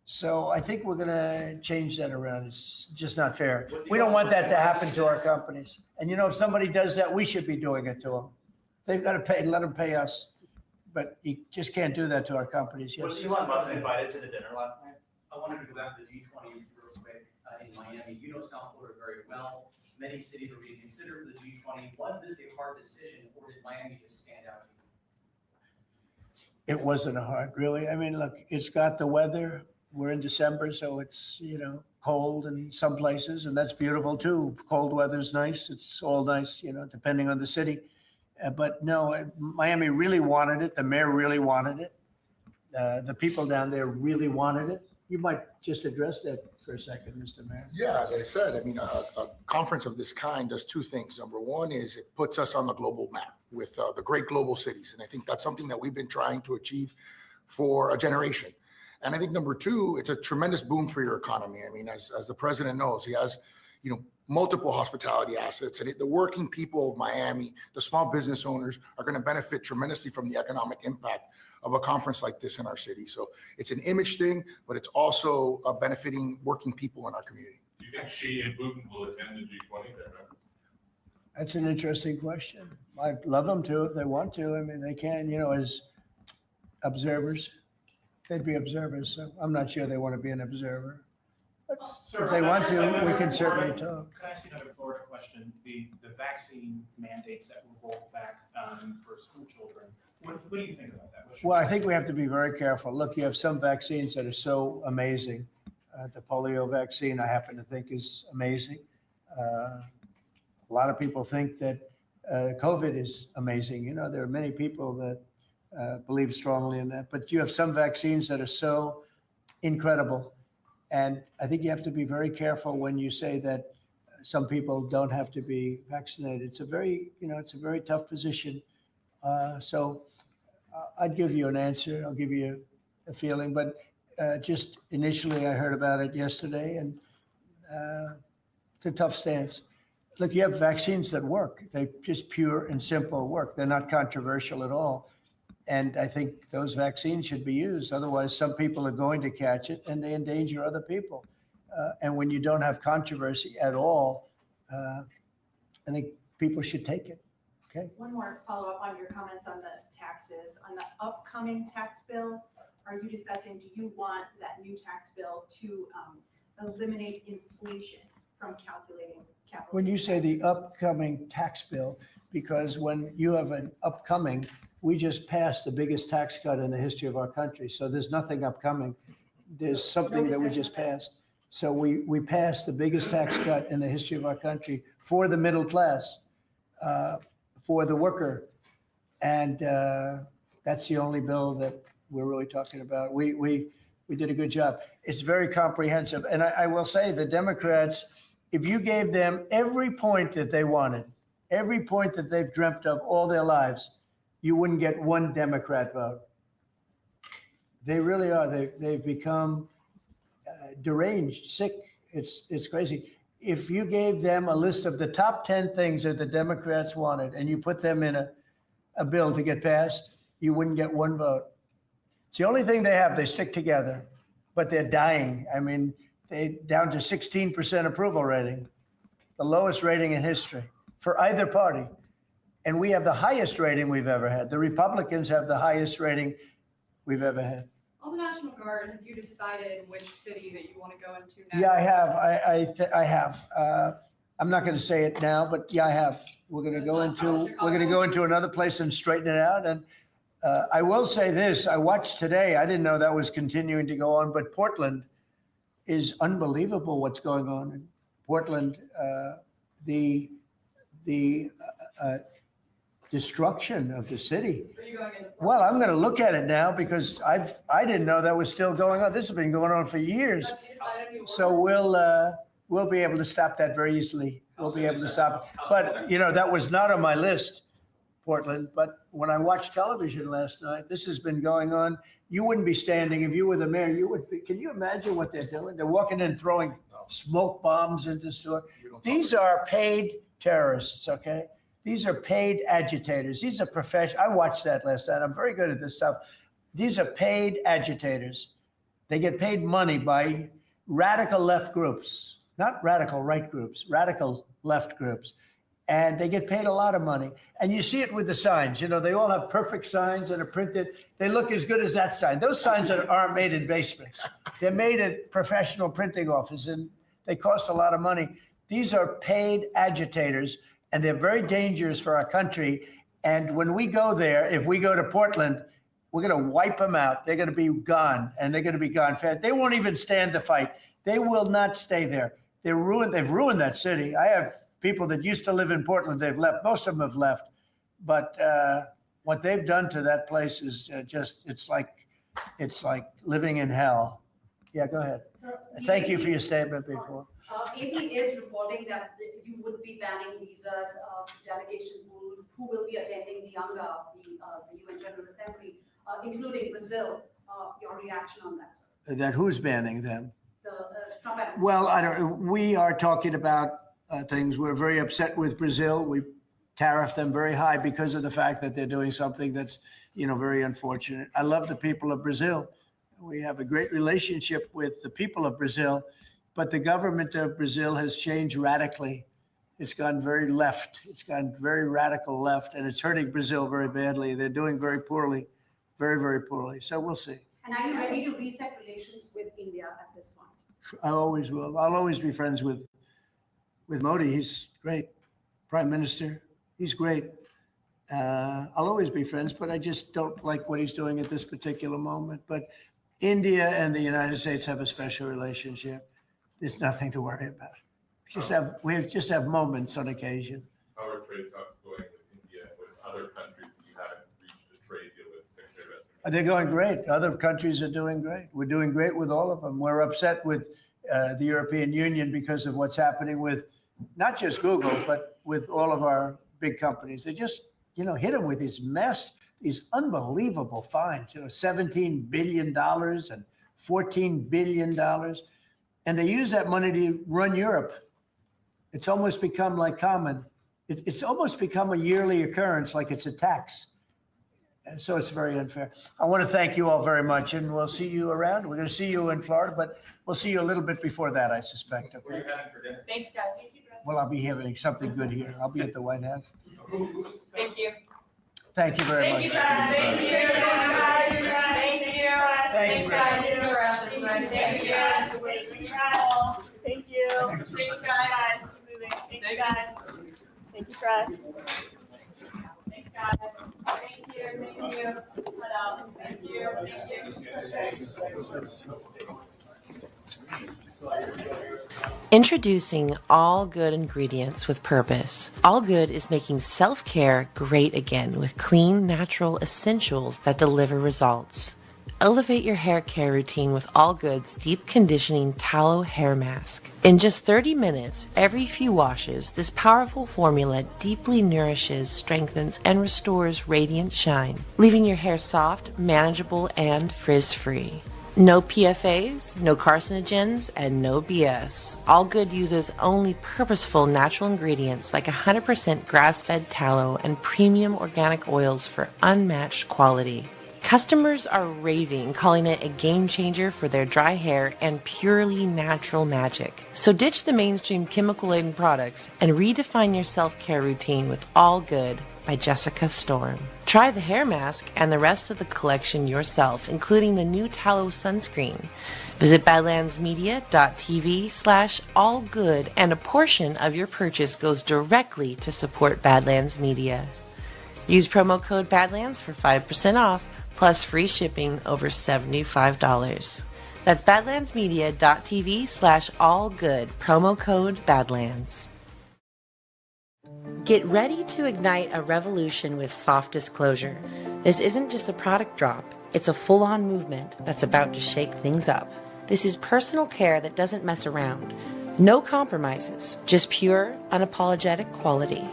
So I think we're going to change that around. It's just not fair. We don't want that to happen to our companies. And you know, if somebody does that, we should be doing it to them. They've got to pay, let them pay us. But you just can't do that to our companies. Yes. Was Elon Musk invited to the dinner last night? I wanted to go back to the G20 real quick in Miami. You know South Florida very well. Many cities are being considered for the G20. Was this a hard decision, or did Miami just stand out to you? It wasn't hard, really. I mean, look, it's got the weather. We're in December, so it's, you know, cold in some places, and that's beautiful too. Cold weather's nice. It's all nice, you know, depending on the city. But no, Miami really wanted it. The mayor really wanted it. The people down there really wanted it. You might just address that for a second, Mr. Mayor. Yeah, as I said, I mean, a conference of this kind does two things. Number one is it puts us on the global map with the great global cities. And I think that's something that we've been trying to achieve for a generation. And I think number two, it's a tremendous boom for your economy. I mean, as the president knows, he has, multiple hospitality assets, and the working people of Miami, the small business owners are going to benefit tremendously from the economic impact of a conference like this in our city. So it's an image thing, but it's also benefiting working people in our community. Do you think Xi and Putin will attend the G20 there? That's an interesting question. I'd love them to if they want to. I mean, they can, as observers. They'd be observers. So I'm not sure they want to be an observer. But if they want to, we can certainly talk. Can I ask you another Florida question? The vaccine mandates that were rolled back for school children. What do you think about that? Well, I think we have to be very careful. Look, you have some vaccines that are so amazing. The polio vaccine, I happen to think, is amazing. A lot of people think that COVID is amazing. There are many people that believe strongly in that. But you have some vaccines that are so incredible. And I think you have to be very careful when you say that some people don't have to be vaccinated. It's a very tough position. So I'd give you an answer. I'll give you a feeling. But just initially, I heard about it yesterday, and it's a tough stance. Look, you have vaccines that work. They just pure and simple work. They're not controversial at all. And I think those vaccines should be used. Otherwise, some people are going to catch it and they endanger other people. And when you don't have controversy at all, I think people should take it. Okay. One more follow-up on your comments on the taxes. On the upcoming tax bill, are you discussing, do you want that new tax bill to eliminate inflation from calculating capital? When you say the upcoming tax bill, because when you have an upcoming, we just passed the biggest tax cut in the history of our country. So there's nothing upcoming. There's something that we just passed. So we passed the biggest tax cut in the history of our country for the middle class, for the worker. And that's the only bill that we're really talking about. We did a good job. It's very comprehensive. And I will say the Democrats, if you gave them every point that they wanted, every point that they've dreamt of all their lives, you wouldn't get one Democrat vote. They really are. They've become deranged, sick. It's crazy. If you gave them a list of the top 10 things that the Democrats wanted and you put them in a bill to get passed, you wouldn't get one vote. It's the only thing they have. They stick together, but they're dying. I mean, they down to 16% approval rating, the lowest rating in history for either party. And we have the highest rating we've ever had. The Republicans have the highest rating we've ever had. On the National Guard, have you decided which city that you want to go into next? Yeah, I have. I have. I'm not going to say it now, but yeah, I have. We're going to go into another place and straighten it out. And I will say this: I watched today. I didn't know that was continuing to go on, but Portland is unbelievable. What's going on in Portland? The destruction of the city. Are you going into Well, I'm going to look at it now because I didn't know that was still going on. This has been going on for years. Have you decided who you So we'll be able to stop that very easily. We'll be able to stop it. But that was not on my list, Portland. But when I watched television last night, this has been going on. You wouldn't be standing if you were the mayor. You would be. Can you imagine what they're doing? They're walking in throwing smoke bombs into the store. These are paid terrorists. Okay. These are paid agitators. These are professional. I watched that last night. I'm very good at this stuff. These are paid agitators. They get paid money by radical left groups, not radical right groups, radical left groups. And they get paid a lot of money. And you see it with the signs. They all have perfect signs that are printed. They look as good as that sign. Those signs aren't made in basements. They're made at professional printing offices, and they cost a lot of money. These are paid agitators. And they're very dangerous for our country. And when we go there, if we go to Portland, we're going to wipe them out. They're going to be gone, and they're going to be gone fast. They won't even stand the fight. They will not stay there. They've ruined that city. I have people that used to live in Portland. They've left. Most of them have left. But what they've done to that place is it's like living in hell. Yeah, go ahead. Thank you for your statement before. AP is reporting that you would be banning visas of delegations who will be attending the UNGA, the UN General Assembly, including Brazil. Your reaction on that, sir? That who's banning them? The Trump administration. Well, we are talking about things. We're very upset with Brazil. We tariff them very high because of the fact that they're doing something that's, very unfortunate. I love the people of Brazil. We have a great relationship with the people of Brazil, but the government of Brazil has changed radically. It's gone very left. It's gone very radical left, and it's hurting Brazil very badly. They're doing very poorly, very, very poorly. So we'll see. And are you ready to reset relations with India at this point? I always will. I'll always be friends with Modi. He's great. Prime Minister, he's great. I'll always be friends, but I just don't like what he's doing at this particular moment. But India and the United States have a special relationship. There's nothing to worry about. We just have moments on occasion. How are trade talks going with India and with other countries that you haven't reached a trade deal with? They're going great. Other countries are doing great. We're doing great with all of them. We're upset with the European Union because of what's happening with not just Google, but with all of our big companies. They just, hit them with these unbelievable fines, $17 billion and $14 billion. And they use that money to run Europe. It's almost become like common. It's almost become a yearly occurrence, like it's a tax. And so it's very unfair. I want to thank you all very much, and we'll see you around. We're going to see you in Florida, but we'll see you a little bit before that, I suspect. Okay? Thanks, guys. Well, I'll be having something good here. I'll be at the White House. Thank you. Thank you very much. Thank you, guys. Thank you. Thank you. Thanks, guys. Thank you. Thank you. Thanks, guys. Thank you, guys. Thank you, Chris. Thanks, guys. Thank you. Thank you. Thank you. Introducing All Good Ingredients with Purpose. All Good is making self-care great again with clean, natural essentials that deliver results. Elevate your hair care routine with All Good's Deep Conditioning Tallow Hair Mask. In just 30 minutes, every few washes, this powerful formula deeply nourishes, strengthens, and restores radiant shine, leaving your hair soft, manageable, and frizz-free. No PFAs, no carcinogens, and no BS. All Good uses only purposeful natural ingredients like 100% grass-fed tallow and premium organic oils for unmatched quality. Customers are raving, calling it a game changer for their dry hair and purely natural magic. So ditch the mainstream chemical-laden products and redefine your self-care routine with All Good by Jessica Storm. Try the hair mask and the rest of the collection yourself, including the new tallow sunscreen. Visit badlandsmedia.tv/allgood, and a portion of your purchase goes directly to support Badlands Media. Use promo code Badlands for 5% off, plus free shipping over $75. That's badlandsmedia.tv/allgood, promo code Badlands. Get ready to ignite a revolution with Soft Disclosure. This isn't just a product drop, it's a full-on movement that's about to shake things up. This is personal care that doesn't mess around. No compromises, just pure, unapologetic quality.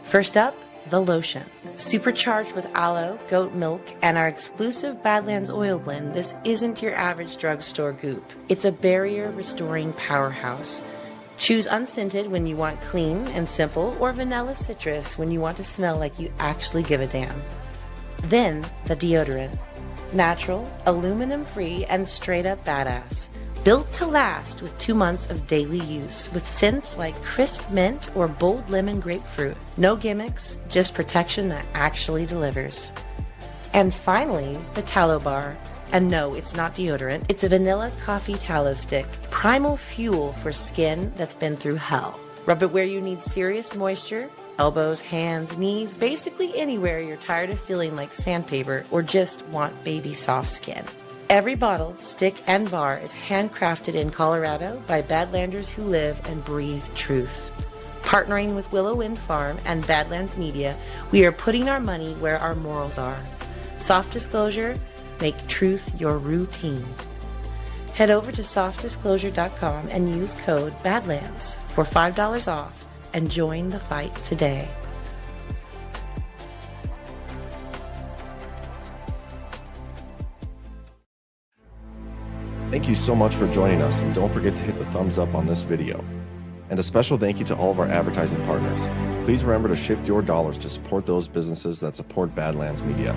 First up, the lotion. Supercharged with aloe, goat milk, and our exclusive Badlands oil blend, this isn't your average drugstore goop. It's a barrier-restoring powerhouse. Choose unscented when you want clean and simple, or vanilla citrus when you want to smell like you actually give a damn. Then, the deodorant. Natural, aluminum-free, and straight-up badass. Built to last with 2 months of daily use, with scents like crisp mint or bold lemon grapefruit. No gimmicks, just protection that actually delivers. And finally, the tallow bar. And no, it's not deodorant. It's a vanilla coffee tallow stick. Primal fuel for skin that's been through hell. Rub it where you need serious moisture. Elbows, hands, knees, basically anywhere you're tired of feeling like sandpaper or just want baby soft skin. Every bottle, stick, and bar is handcrafted in Colorado by Badlanders who live and breathe truth. Partnering with Willow Wind Farm and Badlands Media, we are putting our money where our morals are. Soft disclosure, make truth your routine. Head over to softdisclosure.com and use code BADLANDS for $5 off and join the fight today. Thank you so much for joining us, and don't forget to hit the thumbs up on this video. And a special thank you to all of our advertising partners. Please remember to shift your dollars to support those businesses that support Badlands Media.